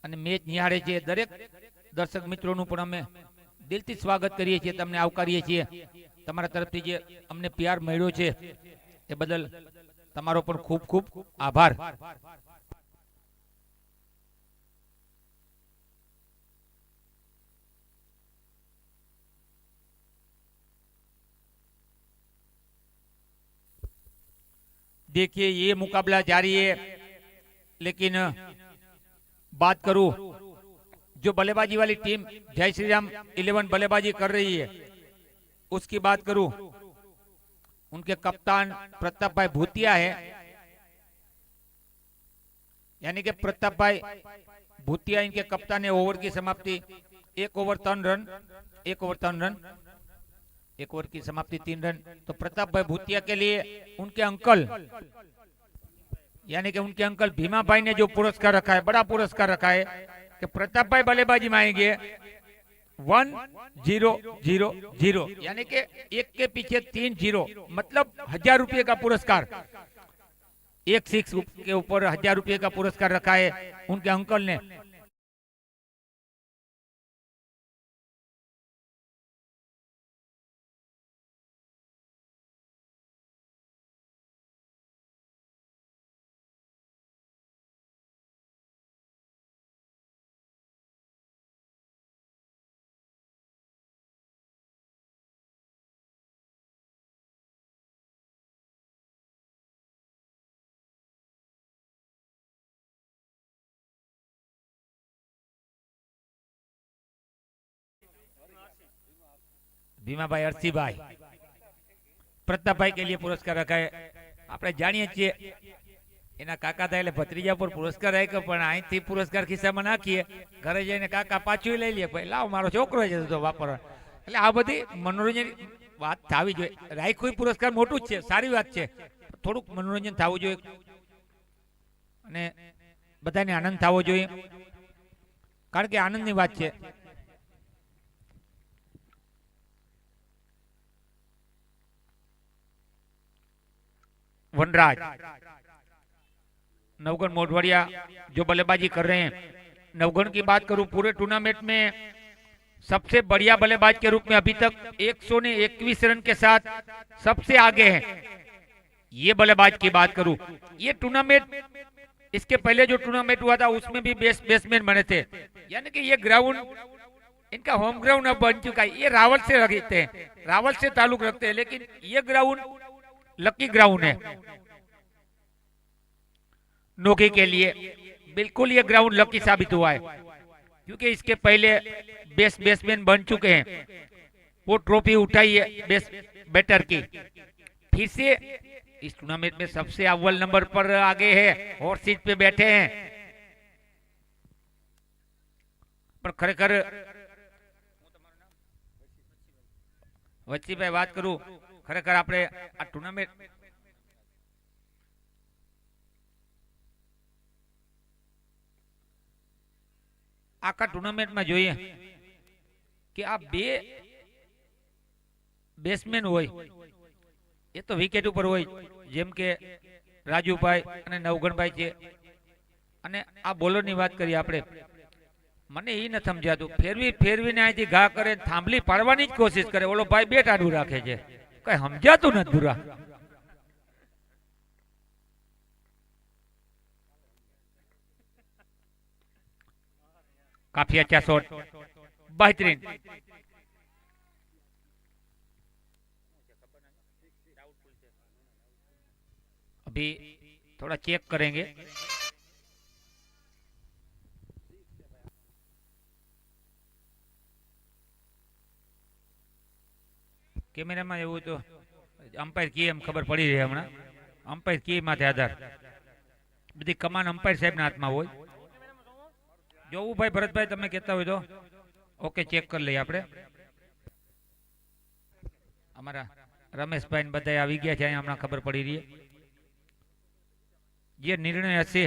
અને મેચ નિહાળે છે દરેક દર્શક મિત્રોનું પણ અમે દિલથી સ્વાગત કરીએ છીએ તમને આવકારીએ છીએ તમારા તરફથી જે અમને પ્યાર મળ્યો છે એ બદલ તમારો પણ ખૂબ ખૂબ આભાર देखिए ये मुकाबला जारी है लेकिन बात करूं जो बल्लेबाजी वाली टीम जय श्री राम 11 बल्लेबाजी कर रही है उसकी बात करूं उनके कप्तान प्रताप भाई भूतिया है यानी कि प्रताप भाई भूतिया इनके कप्तान है। ओवर की समाप्ति 1 over 3 run 1 over 3 run 1 over की समाप्ति 3 रन। तो प्रताप भाई भूतिया के लिए उनके अंकल यानी कि उनके अंकल भीमा भाई ने जो पुरस्कार रखा है बड़ा पुरस्कार रखा है कि प्रताप भाई बल्लेबाजी में आएंगे 1000 यानी कि 1 के पीछे 3 0 मतलब 1000 रुपये का पुरस्कार 1 6 के ऊपर 1000 रुपये का पुरस्कार रखा है उनके अंकल ने। भीमा भाई अरसी भाई प्रताप भाई के लिए पुरस्कार रखा है। આપણે જાણીએ છીએ એના કાકા થાય એટલે ભત્રીજા પર પુરસ્કાર રાખ્યો પણ અહીંથી પુરસ્કાર ખિસ્સામાં નાખીએ ઘરે જઈને કાકા પાછું લઈ લે ભાઈ લાવ મારો છોકરો છે તો વાપરવા એટલે આ બધી મનોરંજન વાત થવી જોઈએ। રાખ્યું પુરસ્કાર મોટું જ છે સારી વાત છે થોડુંક મનોરંજન થવું જોઈએ અને બધાને આનંદ થવો જોઈએ। કારણ કે આનંદની વાત છે. वनराज नवगढ़ मोढवाड़िया जो बल्लेबाजी कर रहे हैं. नवगढ़ की बात करूं पूरे टूर्नामेंट में सबसे बढ़िया बल्लेबाज के रूप में अभी तक 121 रन के साथ सबसे आगे हैं. ये बल्लेबाज की बात करूं, ये टूर्नामेंट इसके पहले जो टूर्नामेंट हुआ था उसमें भी बेस्ट बैट्समैन बने थे. यानी कि ये ग्राउंड इनका होम ग्राउंड अब बन चुका है. ये रावल से रखते हैं, रावल से ताल्लुक रखते हैं, लेकिन ये ग्राउंड लकी ग्राउंड है नोकी के लिए. बिल्कुल ये ग्राउंड लकी साबित हुआ है क्योंकि इसके पहले बेस्ट बैट्समैन बन चुके हैं. वो ट्रॉफी उठाई है बेस्ट बैटर की. फिर से इस टूर्नामेंट में सबसे अव्वल नंबर पर आगे है, हॉट सीट पे बैठे हैं. पर खरेखर वच्चीभाई बात करूं, खरेखर आपणे आ टूर्नामेंट आखा टूर्नामेंट में જોઈએ કે આ બે બેટ્સમેન હોય એ તો વિકેટ ઉપર હોય, જેમ કે રાજુભાઈ અને નવગણભાઈ છે. અને આ બોલરની વાત કરીએ આપણે, મને એ ન સમજાતું, ફેરવીને અહીંથી ઘા કરે, થાંભલી પાડવાની જ કોશિશ કરે. ઓલો ભાઈ બેટ આડું રાખે છે, કઈ સમજાતું નથી પૂરા. काफी अच्छा शॉट, बेहतरीन. अभी थोड़ा चेक करेंगे. कैमरा में एवं तो अंपायर की एम खबर पड़ी रही हमणा. अंपायर की माथे आधार बधी कमान अंपायर साहेब ना हाथ में होय. જોવું ભાઈ ભરતભાઈ તમે કહેતા હોય તો ઓકે ચેક કરી લઈએ આપણે. અમારા રમેશભાઈ ને બધા આવી ગયા છે, અહીંયા હમણાં ખબર પડી રહી. જે નિર્ણય હશે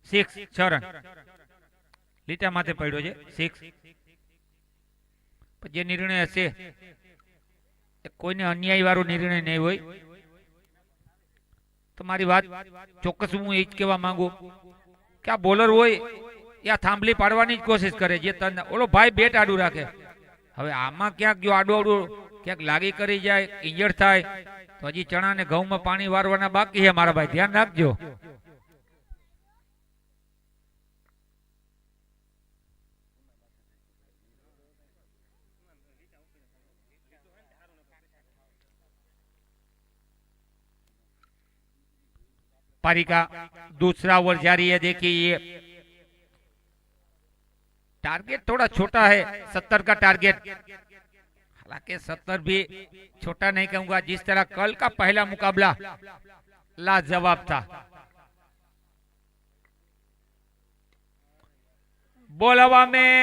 6 રન લીટા માથે પડ્યો છે 6. જે નિર્ણય હશે કોઈને અન્યાય વાળો નિર્ણય નહીં હોય. તો મારી વાત ચોક્કસ હું એ જ કહેવા માંગુ કે આ બોલર હોય या थांबली पाड़वानी कोशिश करे. जे ओलो भाई बेट आडू राखे. हवे आमा क्यांक जो आडू आडू क्यांक लागी करी जाए, इंजर्ड थाय तो हजी चना ने घऊं में पानी वारवाना बाकी है. मारा भाई ध्यान राखजो. पारी का दूसरा ओवर जारी है. देखिए ये टारगेट थोड़ा छोटा है, 70 का टारगेट. हालांकि 70 भी छोटा नहीं कहूंगा. जिस तरह कल का पहला मुकाबला लाजवाब था. बॉल हवा में,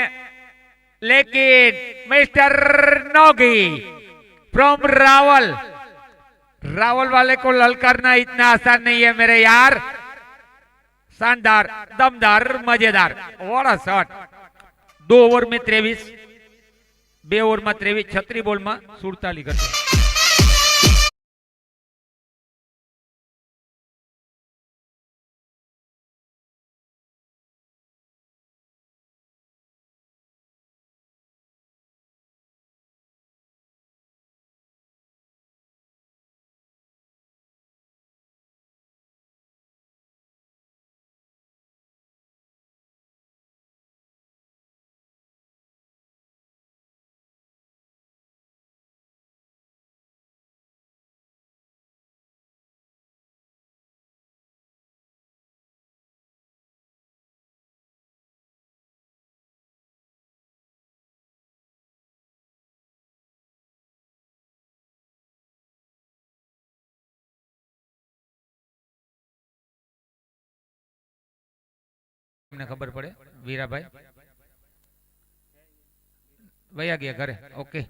लेकिन मिस्टर नोगी फ्रॉम रावल, रावल वाले को ललकारना इतना आसान नहीं है मेरे यार. शानदार, दमदार, मजेदार. What a shot. 2 ओवर में 23, 2 ओवर में 23, 36 बॉल में 47 करते. खबर पड़े वीरा भाई वही आ गया घरे. ओके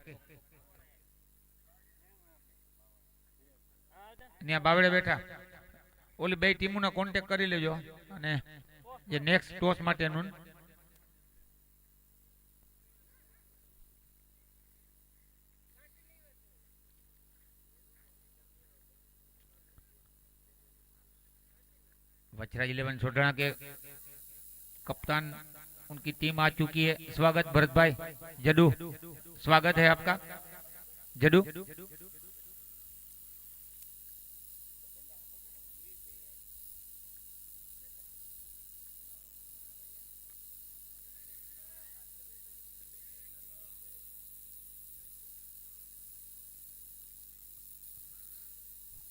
बावड़े बैठा. ओली बे टीमों ना कॉन्टेक्ट करी लेजो. જે નેક્સ્ટ ટોસ માટેનું वज्राज 11 सोडाना के कप्तान उनकी टीम आ चुकी है। स्वागत भरत भाई जडू, स्वागत है आपका जडू।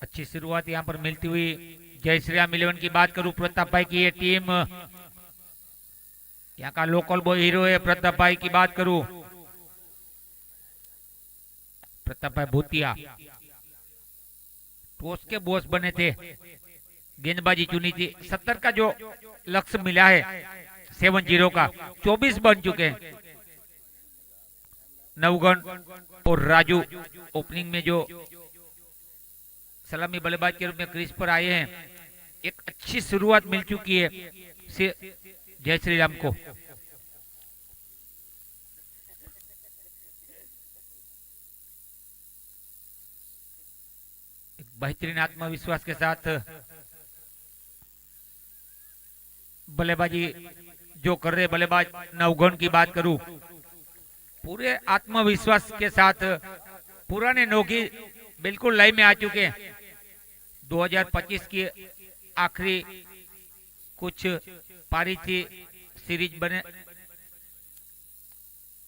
अच्छी शुरुआत यहाँ पर मिलती हुई जय श्री राम 11 की बात करूं, प्रताप भाई की ये टीम, यहाँ का लोकल बॉय हीरो है प्रताप भाई की बात करूं, प्रताप भाई भूतिया टॉस के बॉस बने थे, गेंदबाजी चुनी थी। 70 का जो लक्ष्य मिला है 70 का 24 बन चुके हैं। नवगण और राजू ओपनिंग में जो सलामी बल्लेबाज के रूप में क्रीज पर आए हैं। एक अच्छी शुरुआत मिल चुकी है जय श्री राम को। एक बेहतरीन आत्मविश्वास के साथ बल्लेबाजी जो कर रहे बल्लेबाज नवगण की बात करूं, पूरे आत्मविश्वास के साथ पुराने नौकी बिल्कुल लाइन में आ चुके हैं। 2025 की आखिरी कुछ पारी थी, सीरीज बने,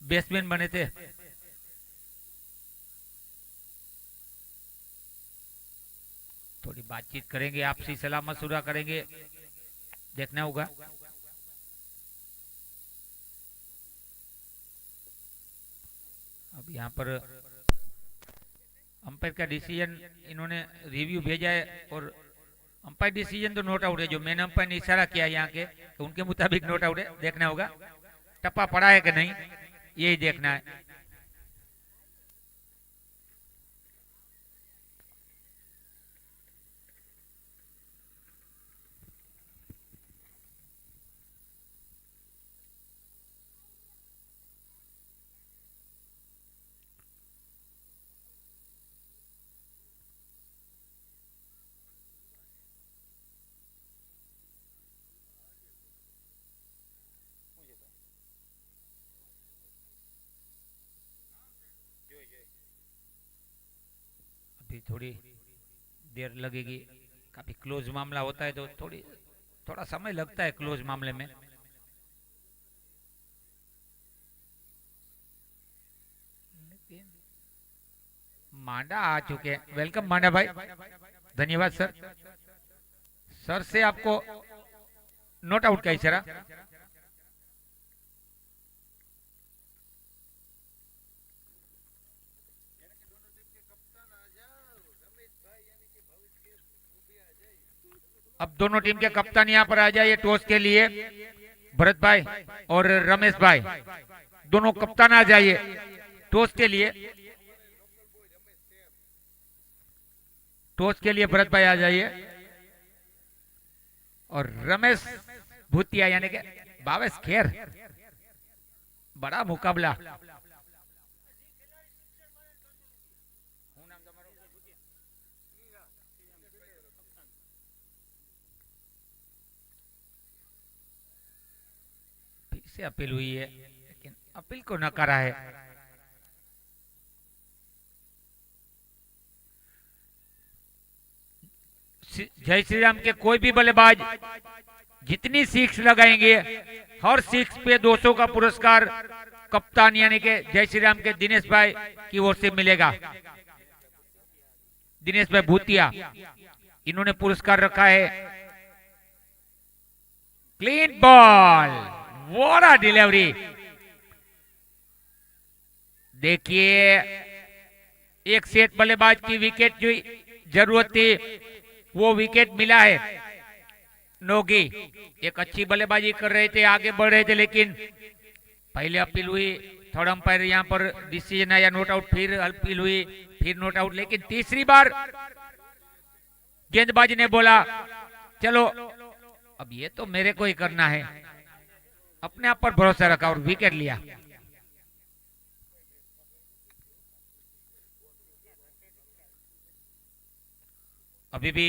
बैट्समैन बने थे। थोड़ी बातचीत करेंगे, आपसी सलाह मशुरा करेंगे, देखना होगा। अब यहाँ पर अंपायर का डिसीजन इन्होंने रिव्यू भेजा है और अंपायर डिसीजन तो नोट आउट है। जो मैंने अंपायर ने इशारा किया यहाँ के तो उनके मुताबिक नोट आउट है, देखना होगा। टप्पा पड़ा है कि नहीं यही देखना है। थोड़ी देर लगेगी, काफी क्लोज मामला होता है तो थोड़ा समय लगता है क्लोज मामले में। मांडा आ चुके हैं, वेलकम मांडा भाई, धन्यवाद सर। सर से आपको नोट आउट का इशारा। अब दोनों टीम के कप्तान यहाँ पर आ जाइए टॉस के लिए। भरत भाई और रमेश भाई दोनों कप्तान आ जाइए टॉस के लिए। टॉस के लिए भरत भाई आ जाइए और रमेश भूतिया यानी कि भावेश खेर। बड़ा मुकाबला। से अपील हुई है लेकिन अपील को नकारा है। जय श्री राम के कोई भी बल्लेबाज जितनी सिक्स लगाएंगे हर सिक्स पे 200 का पुरस्कार कप्तान यानी कि जय श्री राम के दिनेश भाई की ओर से मिलेगा। दिनेश भाई भूतिया इन्होंने पुरस्कार रखा है। Clean ball, what delivery. देखिए एक सेट बल्लेबाज की विकेट जो जरूरत थी वो विकेट मिला है। नोगी एक अच्छी बल्लेबाजी कर रहे थे, आगे बढ़ रहे थे, लेकिन पहले अपील हुई, थर्ड अंपायर यहाँ पर डिसीजन आया नोट आउट, फिर अपील हुई, फिर नोट आउट, लेकिन तीसरी बार गेंदबाज ने बोला चलो अब ये तो मेरे को ही करना है, अपने आप पर भरोसा रखा और विकेट लिया। अभी भी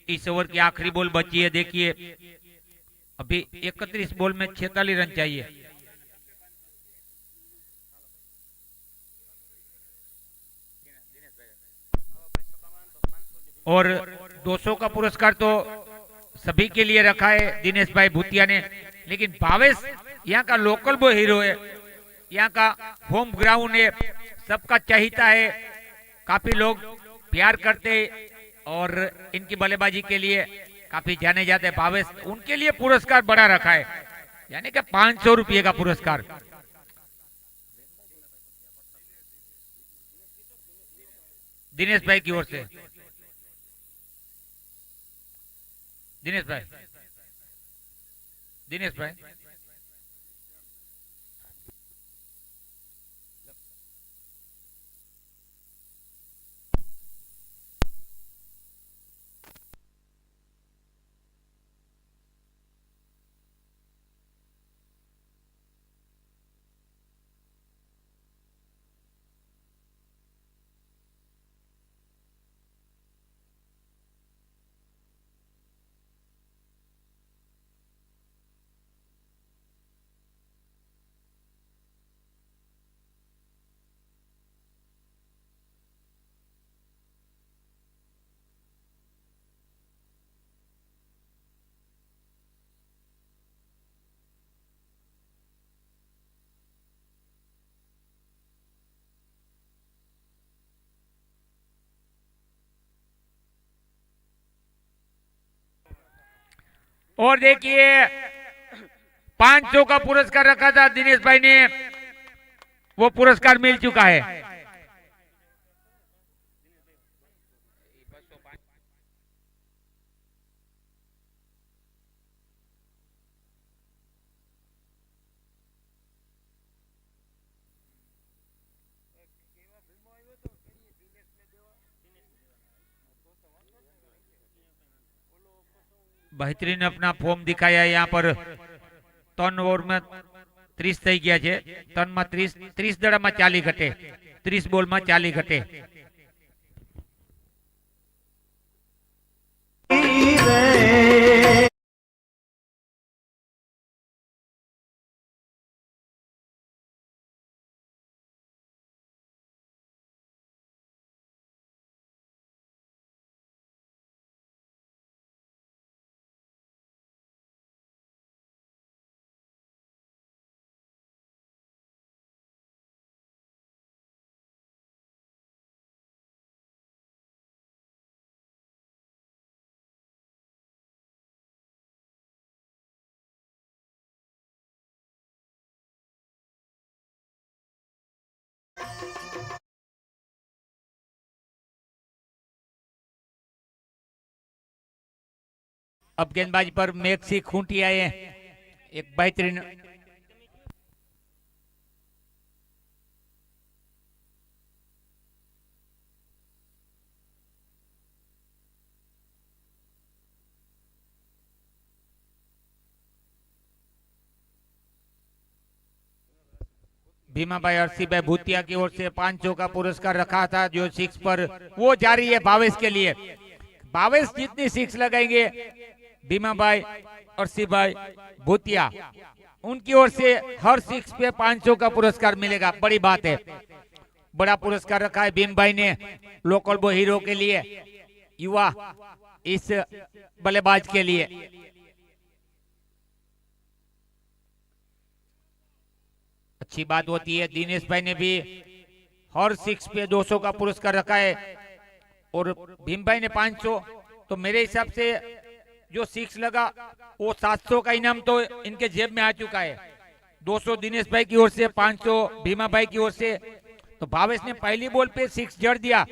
इस ओवर की आखिरी बॉल बची है, देखिए अभी 31 बॉल में 46 रन चाहिए। और 200 का पुरस्कार तो सभी के लिए रखा है दिनेश भाई भूतिया ने, लेकिन भावेश यहाँ का लोकल बॉय हीरो है, यहाँ का होम ग्राउंड है, सबका चाहता है, काफी लोग प्यार करते और इनकी बल्लेबाजी के लिए काफी जाने जाते हैं भावेश। उनके लिए पुरस्कार बड़ा रखा है, यानी कि 500 रुपये का पुरस्कार। दिनेश भाई की ओर से, दिनेश भाई, दिनेश भाई, और देखिए 500 का पुरस्कार रखा था दिनेश भाई ने, वो पुरस्कार मिल चुका है। बेहतरीन अपना फॉर्म दिखाया यहाँ पर। 3 ओवर में 30 થઈ ગયા છે, 3 માં 30 દડામાં 40 ઘટે, 30 બોલમાં 40 ઘટે। अब गेंदबाजी पर मैक्सी खूंटी आए, एक बेहतरीन भीमा भाई अर्सी भाई भूतिया की ओर से 500 का पुरस्कार रखा था जो 6 पर, वो जारी है भावेश के लिए। भावेश जितनी 6 लगाएंगे भीमा भाई अर्सी भाई भूतिया, उनकी ओर से हर 6 पे 500 का पुरस्कार मिलेगा, बड़ी बात है। बड़ा पुरस्कार रखा है भीम भाई ने लोकल बॉय हीरो के लिए, युवा इस बल्लेबाज के लिए। अच्छी बात होती है, दिनेश भाई ने भी हर 6 पे 200 का पुरस्कार रखा है और भीम भाई ने 500, तो मेरे हिसाब से जो 6 लगा वो 700 का इनाम तो इनके जेब में आ चुका है। 200 दिनेश भाई की ओर से, 500 भीमा भाई की ओर से, तो भावेश ने पहली बॉल पे 6 जड़ दिया,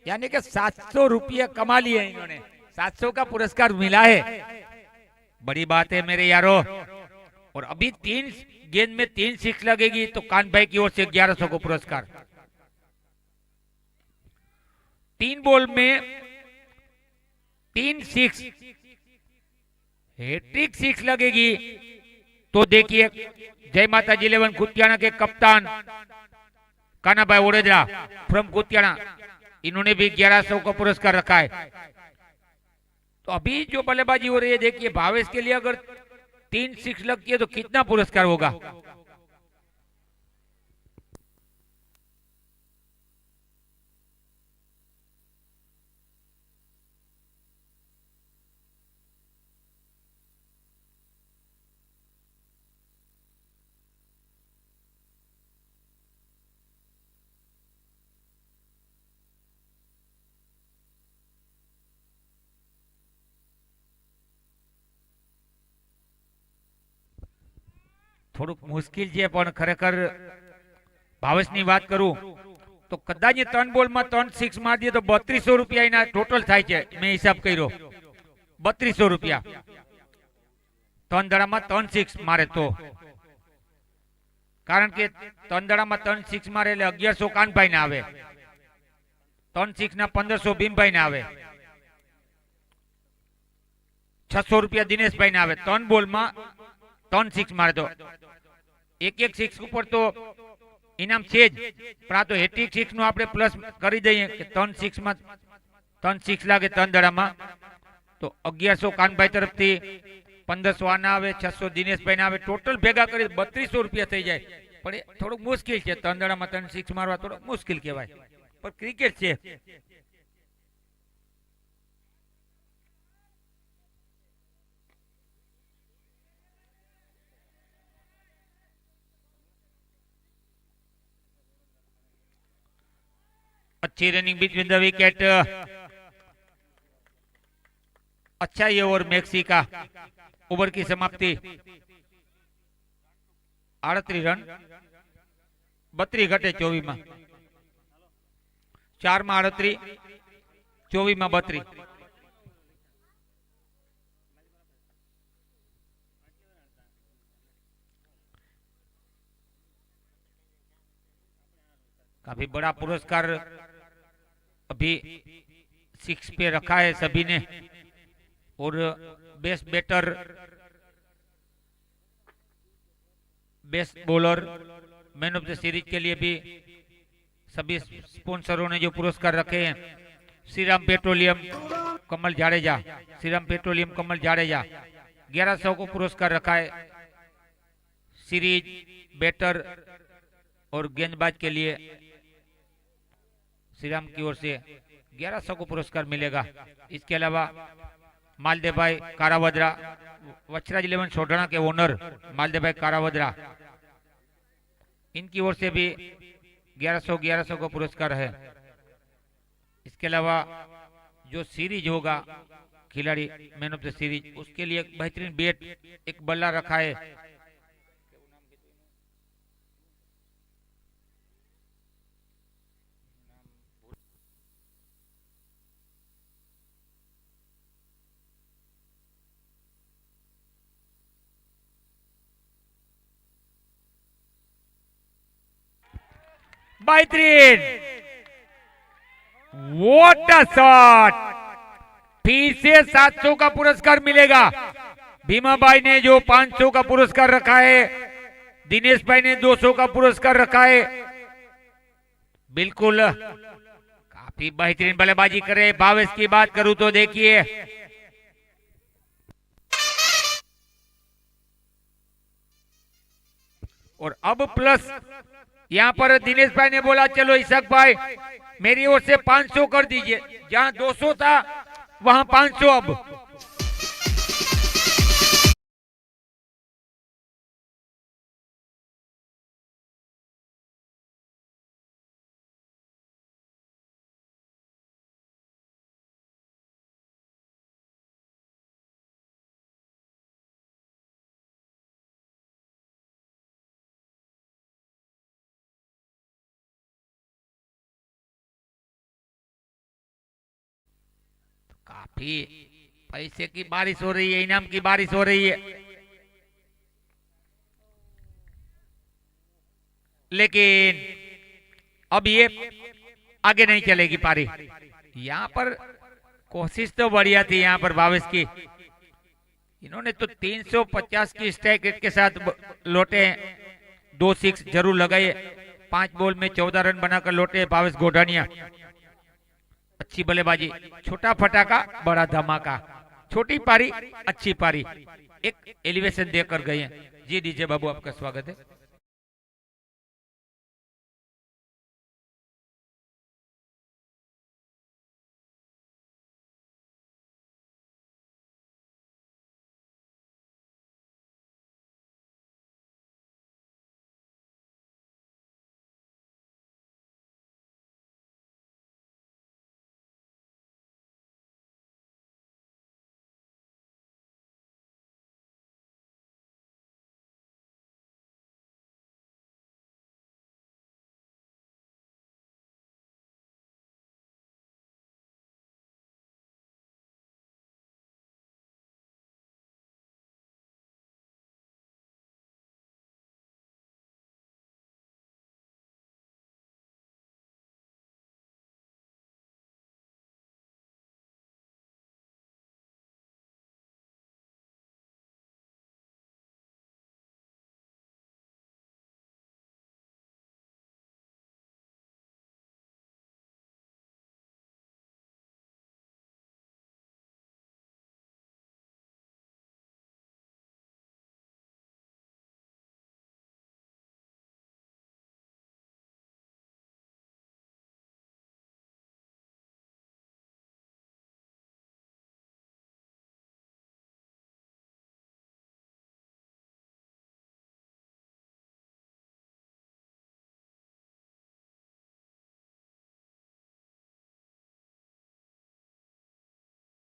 यानी कि 700 रुपये कमा लिए इन्होंने, 700 का पुरस्कार मिला है, बड़ी बात है मेरे यारों। और अभी 3 गेंद में 3 6 लगेगी तो कान भाई की ओर से 1100 को पुरस्कार। 3 बॉल में 3 6, हैट्रिक 6 लगेगी तो देखिए जय माता जी 11 कुतियाना के कप्तान काना भाई वडोदरा फ्रॉम कुतियाना, इन्होंने भी 1100 का पुरस्कार रखा है। तो अभी जो बल्लेबाजी हो रही है देखिए, भावेश के लिए अगर 3 6 लगती है तो कितना पुरस्कार होगा। થોડુંક મુશ્કેલ છે પણ ખરેખર ભાવેશની વાત કરું તો કદાચ 3 બોલમાં 3 6 મારી દે તો 3200 રૂપિયા એના ટોટલ થાય છે। મેં હિસાબ કર્યો 3200 રૂપિયા 3 દડામાં 3 6 મારે તો, કારણ કે 3 દડામાં 3 6 મારે એટલે 1100 કાનભાઈ ને આવે, 3 6 ના 1500 ભીમભાઈ ને આવે, 600 રૂપિયા દિનેશભાઈ ને આવે। 3 બોલમાં 3 6 મારે તો એક 6 ઉપર તો इनाम છે જ, પણ આ તો હેટ્રિક 6 નું આપણે પ્લસ કરી દઈએ કે 3 6 માં 3 6 લાગે 3 દડામાં તો 1100 કાનભાઈ તરફથી, 1500 આના આવે, 600 દિનેશભાઈ ના આવે, ટોટલ ભેગા કરી 3200 રૂપિયા થઈ જાય। પણ એ થોડુંક મુશ્કેલ છે, 3 દડામાં 3 6 મારવા થોડુંક મુશ્કેલ કહેવાય, પણ ક્રિકેટ છે। अच्छी रनिंग बिटवीन द विकेट, अच्छा ये ओवर मैक्सी का। ओवर की समाप्ति 38 रन, 32 घटे 24 में, 4 में 38, 24 में 32। काफी बड़ा पुरस्कार अभी 6 पे रखा है सभी ने, और best batter, best bowler, man of the series के लिए भी सभी स्पॉन्सरों ने जो पुरस्कार रखे हैं, श्रीराम पेट्रोलियम कमल जाडेजा, श्रीराम पेट्रोलियम कमल जाडेजा 1100 को पुरस्कार रखा है। सीरीज, बैटर और गेंदबाज के लिए श्रीराम की ओर से 1100 को पुरस्कार मिलेगा। इसके अलावा मालदेव भाई कारावदरा, वचराज 11 सोढाणा के ओनर मालदेव भाई कारावदरा, इनकी ओर से भी 1100 को पुरस्कार है। इसके अलावा जो सीरीज होगा खिलाड़ी मैन ऑफ द सीरीज, उसके लिए एक बेहतरीन बैट, एक बल्ला रखा है। बेहतरीन, व्हाट अ शॉट, फिर से 700 का पुरस्कार मिलेगा। भीमा भाई ने जो 500 का पुरस्कार रखा है, दिनेश भाई ने 200 का पुरस्कार रखा है। बिल्कुल काफी बेहतरीन बल्लेबाजी करे। भावेश की बात करूं तो देखिए और अब प्लस यहाँ पर दिनेश भाई ने बोला चलो इशक भाई मेरी ओर से 500 कर दीजिए, जहां 200 था वहां 500 अब। काफी पैसे की बारिश हो रही है, इनाम की बारिश हो रही है, लेकिन अब ये आगे नहीं चलेगी पारी। यहाँ पर कोशिश तो बढ़िया थी यहाँ पर भावेश की, इन्होंने तो 350 की स्ट्राइक रेट के साथ लौटे 2 6 जरूर लगाए। 5 बॉल में 14 रन बनाकर लौटे भावेश गोढ़ानिया। अच्छी बल्लेबाजी, छोटा फटाका बड़ा धमाका, छोटी पारी अच्छी पारी, एक एलिवेशन देकर गए हैं। जी डीजे बाबू आपका स्वागत है।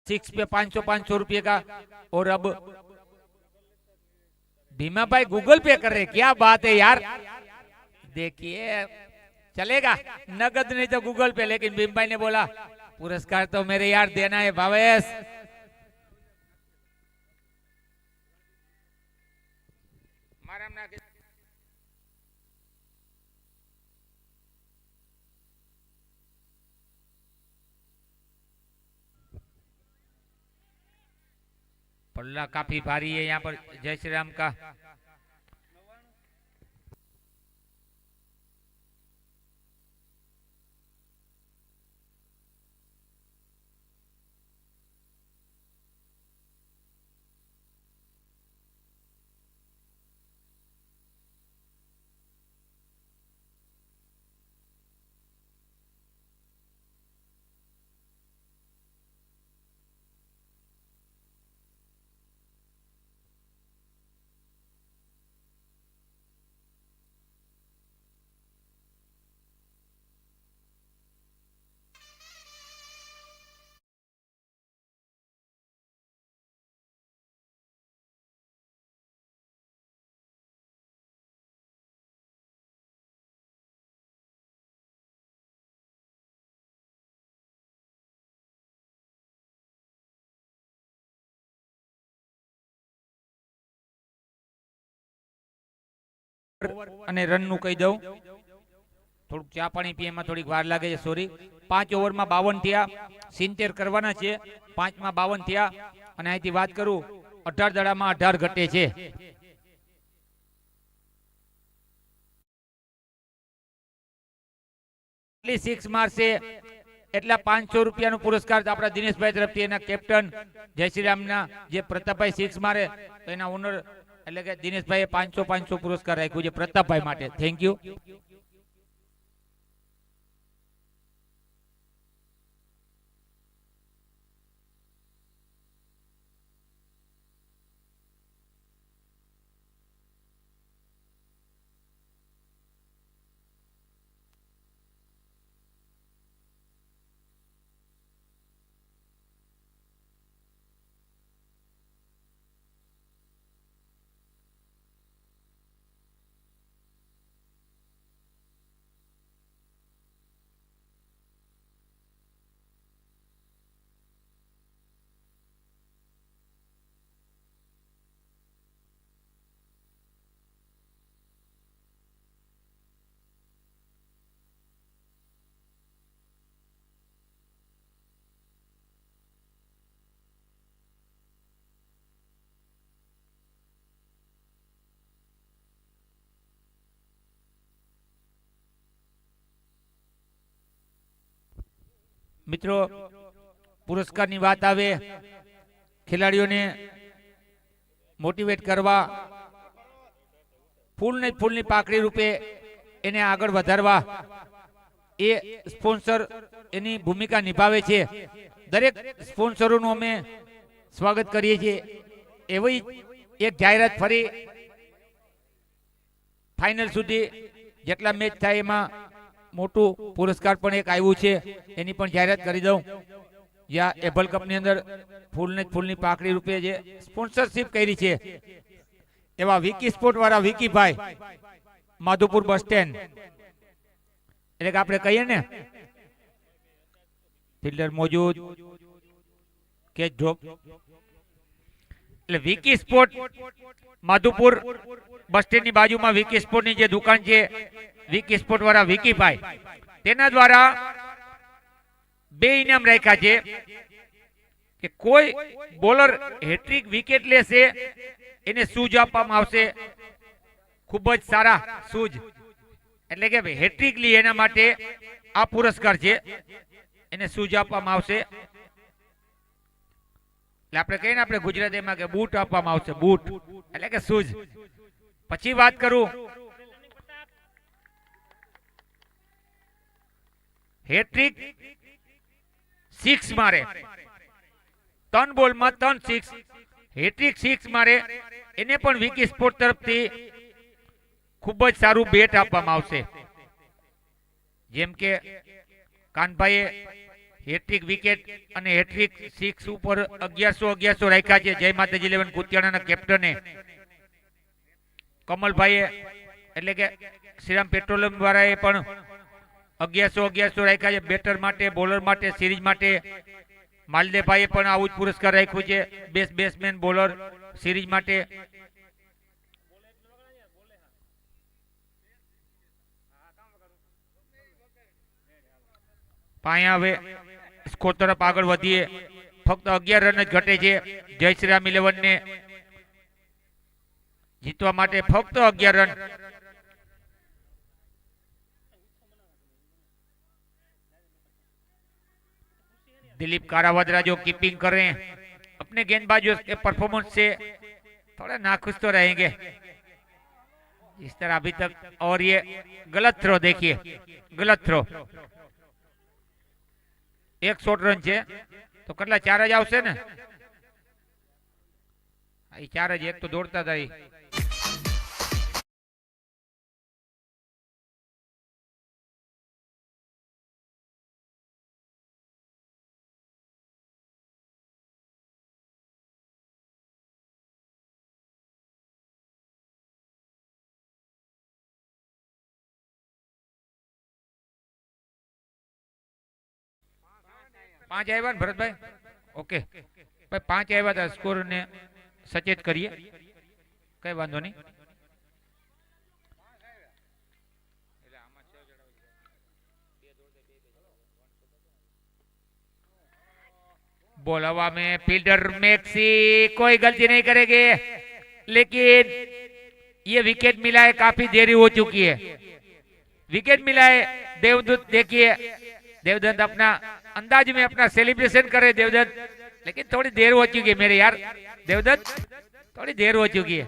सिक्स पे 500 रुपये का। और अब भीमा भाई गूगल पे कर रहे, क्या बात है यार। देखिए चलेगा, नगद नहीं तो गूगल पे, लेकिन भीम भाई ने बोला पुरस्कार तो मेरे यार देना है भावेश। पल्ला काफी भारी है यहाँ पर जय श्री राम का। અને રનનું કહી દઉં, થોડુંક ચા પાણી પીએ એમાં થોડીક વાર લાગે છે, સોરી। 5 ઓવરમાં 52 થયા, 70 કરવાના છે, 5માં 52 થયા। અને અહીંથી વાત કરું 18 દડામાં 18 ઘટે છે। સિક્સ મારશે એટલા 500 રૂપિયાનો પુરસ્કાર આપણા દિનેશભાઈ તરફથી એના કેપ્ટન જયશ્રીરામના જે પ્રતાપભાઈ સિક્સ મારે તો એના ઓનર એટલે કે દિનેશભાઈએ 500 પુરસ્કાર રાખ્યું છે પ્રતાપભાઈ માટે। Thank you. મિત્રો પુરસ્કારની વાત આવે, ખેલાડીઓને મોટિવેટ કરવા, ફૂલની પાકડી રૂપે એને આગળ વધારવા એ સ્પોન્સર એની ભૂમિકા નિભાવે છે. દરેક સ્પોન્સરોનું અમે સ્વાગત કરીએ છીએ. એવી એક જાહેરાત ફરી ફાઇનલ સુધી જેટલા મેચ થાય એમાં મોટું પુરસ્કાર પણ એક આવ્યું છે, એની પણ જાહેરાત કરી દઉં. જ્યાં એબલ કપની અંદર ફૂલની પાકડી રૂપે જે સ્પોન્સરશિપ કરી છે એવા વિકી સ્પોર્ટ વાળા વિકીભાઈ, માધુપુર બસ સ્ટેન્ડ, એટલે કે આપણે કહીએ ને ફિલ્ડર મોજૂદ કેચ ડ્રોપ, એટલે વિકી સ્પોર્ટ માધુપુર બસ સ્ટેન્ડની બાજુમાં વિકી સ્પોર્ટની જે દુકાન છે, વિકી સ્પોર્ટ વાળા વિકીભાઈ, તેના દ્વારા 2 ઇનામ રાખ્યા છે કે કોઈ બોલર હેટ્રિક વિકેટ લેશે એને શૂઝ આપવામાં આવશે, ખૂબ જ સારા શૂઝ, એટલે કે હેટ્રિક લી એના માટે આ પુરસ્કાર છે, એને શૂઝ આપવામાં આવશે. એટલે આપણે કહીએ ને આપણે ગુજરાતીમાં કે બૂટ આપવામાં આવશે, બૂટ એટલે કે શૂઝ. પછી વાત કરું હેટ્રિક 6 મારે, 3 બોલમાં 3 6, હેટ્રિક 6 મારે એને પણ વિકી સ્પોર્ટ તરફથી ખૂબ જ સારું બેટ આપવામાં આવશે. જેમ કે કાનભાઈએ હેટ્રિક વિકેટ અને હેટ્રિક 6 ઉપર 1100 રાખ્યા છે. જય માતાજી 11 કુતિયાણાના કેપ્ટને કમલભાઈએ એટલે કે શ્રીરામ પેટ્રોલિયમ વાળાએ પણ 1100 રાખ્યા છે બેટર માટે, બોલર માટે, સિરીઝ માટે. માલદેભાઈએ પણ આવું જ પુરસ્કાર રાખ્યું છે, બેસ્ટ બેટ્સમેન, બોલર, સિરીઝ માટે. પાયા હવે સ્કોર તરફ આગળ વધીએ. ફક્ત 11 રન જ ઘટે છે જય શ્રીરામ 11 ને જીતવા માટે, ફક્ત 11 રન. दिलीप कारावदरा जो कीपिंग कर रहे हैं, अपने गेंदबाजों के परफॉर्मेंस से थोड़ा नाखुश तो रहेंगे इस तरह अभी तक. और ये गलत थ्रो, देखिए गलत थ्रो, 1 शॉर्ट रन है तो कटला 4 ज आवशे ने, 4 ज, एक तो दौड़ता था. पांच आया भरत भाई, ओके भाई 5 आया था. स्कोर ने सचेत करिए, कई वांधो नहीं. बॉल हवा में, फील्डर मैक्सी कोई गलती नहीं करेंगे, लेकिन ये विकेट मिला है, काफी देरी हो चुकी है. विकेट मिला है देवदत्त, देखिए देवदत्त अपना अंदाज में अपना सेलिब्रेशन करे देवदत्त, लेकिन थोड़ी देर हो चुकी है मेरे यार देवदत्त, थोड़ी देर हो चुकी है.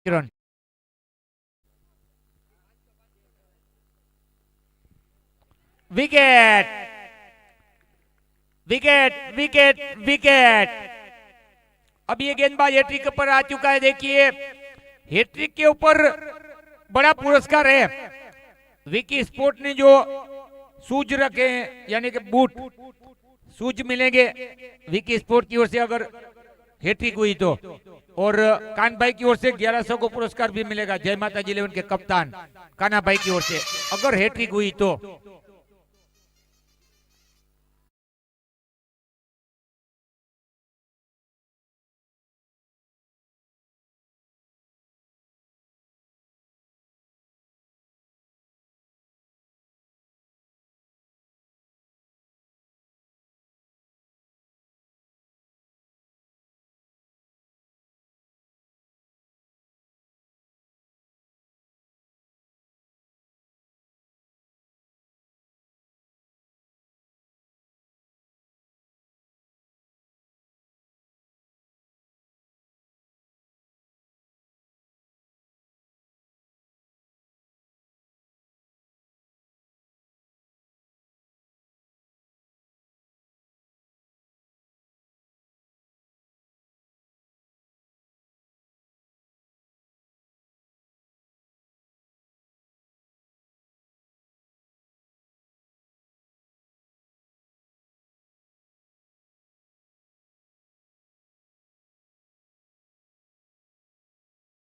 Run wicket wicket wicket wicket. अब ये गेंदबाज हैट्रिक पर आ चुका है. देखिए हैट्रिक के ऊपर बड़ा पुरस्कार है. विकी स्पोर्ट ने जो शूज रखे हैं, यानी कि बूट शूज मिलेंगे विकी स्पोर्ट की ओर से अगर हैट्रिक हुई तो। और कान भाई की ओर से 1100 को पुरस्कार भी मिलेगा जय माता जी 11 के कप्तान काना भाई की ओर से अगर हैट्रिक हुई तो।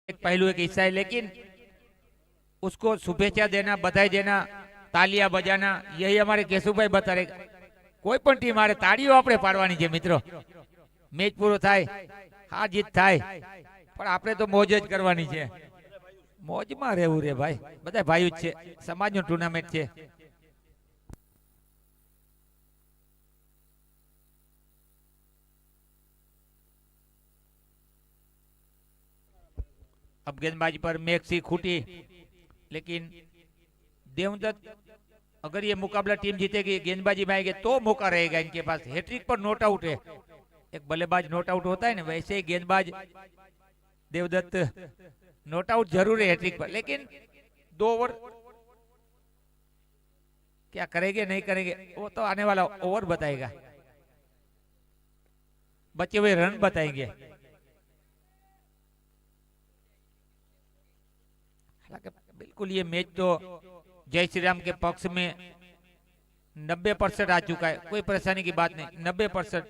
एक पहलू एक हिस्सा है, लेकिन उसको शुभेच्छा देना, बधाई देना, तालियां बजाना, यही हमारे केशुभाई बता रहे। कोई पण टीम हारे ताળીઓ આપણે પાડવાની છે મિત્રો। મેચ પૂરો થાય, હાર જીત થાય, પણ આપણે તો મોજ જ કરવાની છે। મોજમાં રહેવું રે ભાઈ, બધા ભાઈઓ જ છે, સમાજનું ટુર્નામેન્ટ છે। अब गेंदबाजी पर मैक्सी खूटी, लेकिन देवदत्त अगर ये मुकाबला टीम जीतेगी गेंदबाजी में आएगी तो मौका रहेगा इनके पास। हैट्रिक पर नॉट आउट है, एक बल्लेबाज नॉट आउट होता है ना, वैसे ही गेंदबाज देवदत्त नॉट आउट जरूर है हैट्रिक पर। लेकिन 2 ओवर क्या करेंगे नहीं करेंगे वो तो आने वाला ओवर बताएगा, बचे हुए रन बताएंगे। बिल्कुल ये मैच तो जय श्री राम के पक्ष में 90% आ चुका है, कोई परेशानी की बात नहीं। 90%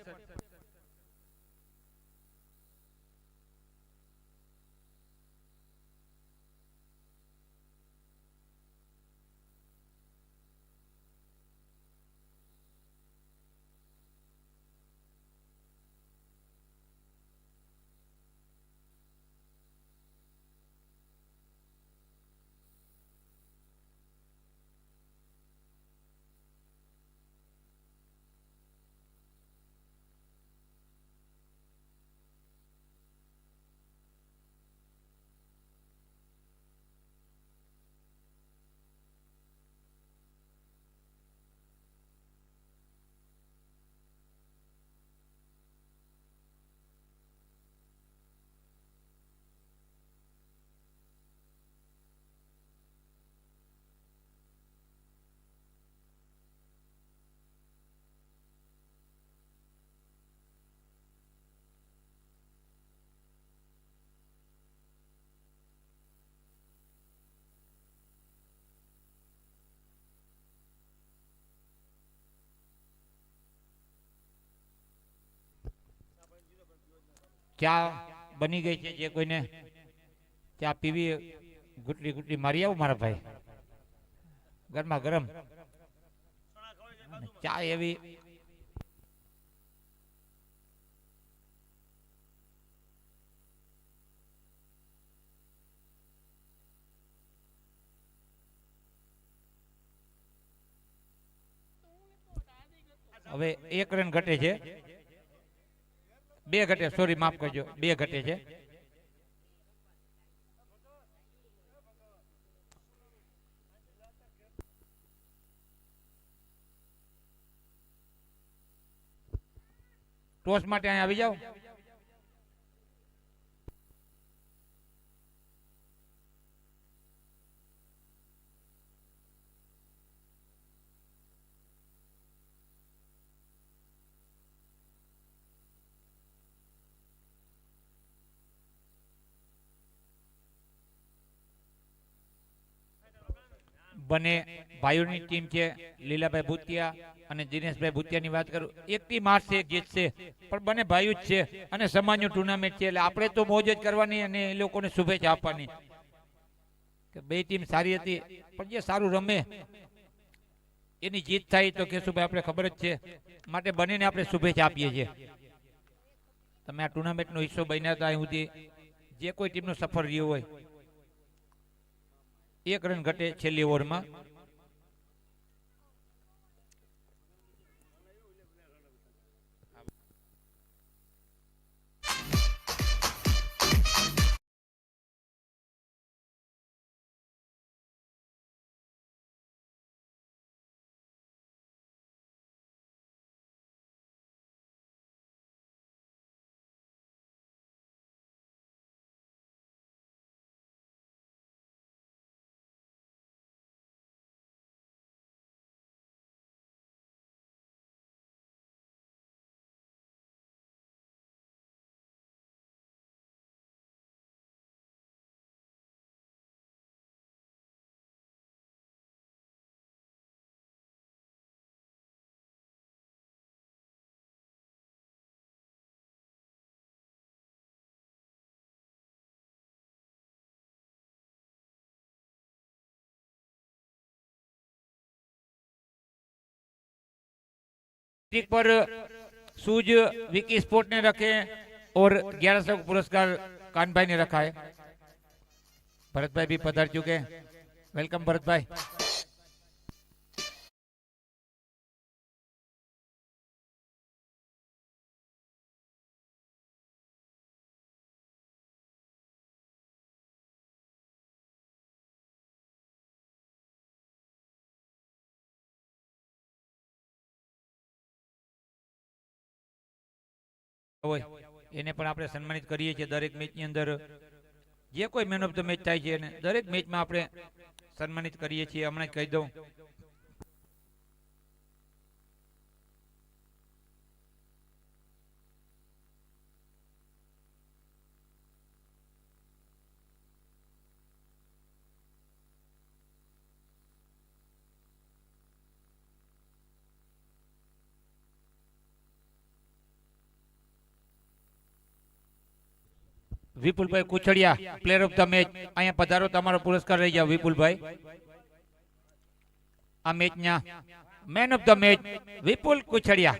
ચા બની ગઈ છે, જે કોઈને ચા પીવી ગુટલી ગુટલી મારી આવો મારા ભાઈ, ગરમા ગરમ ચા એવી। હવે 1 રન ઘટે છે, 2 ઘટે, સોરી માફ કરજો, 2 ઘટે છે। ટોસ માટે અહીં આવી જાઓ। બંને ભાઈઓની ટીમ છે, લીલાભાઈ ભૂતિયા અને દિનેશભાઈ ભૂતિયાની વાત કરું, એક ટીમ હારશે એક જીતશે, પણ બંને ભાઈઓ જ છે અને સમાજનું ટુર્નામેન્ટ છે એટલે આપણે તો મોજ જ કરવાની અને એ લોકોને શુભેચ્છા આપવાની કે બે ટીમ સારી હતી, પણ જે સારું રમે એની જીત થાય તો કેશુભાઈ આપણે ખબર જ છે, માટે બંનેને આપણે શુભેચ્છા આપીએ છીએ. તમે આ ટુર્નામેન્ટનો હિસ્સો બન્યા હતા અહીં સુધી, જે કોઈ ટીમનો સફળ રહ્યો હોય, 1 રન ઘટે છેલ્લી ઓવરમાં. पर सूज विकी स्पोर्ट ने रखे और 1100 पुरस्कार कान भाई ने रखा है. भरत भाई भी पधार चुके हैं. वेलकम भरत भाई. એને પણ આપણે સન્માનિત કરીએ છીએ. દરેક મેચની અંદર જે કોઈ મેન ઓફ ધ મેચ થાય છે એને દરેક મેચમાં આપણે સન્માનિત કરીએ છીએ. હમણાં જ કહી દઉં, વિપુલભાઈ Kuchhadiya player of the match, અહીંયા પધારો, તમારો પુરસ્કાર રહી જાવ વિપુલભાઈ. આ મેચના man of the match Vipul Kuchhadiya.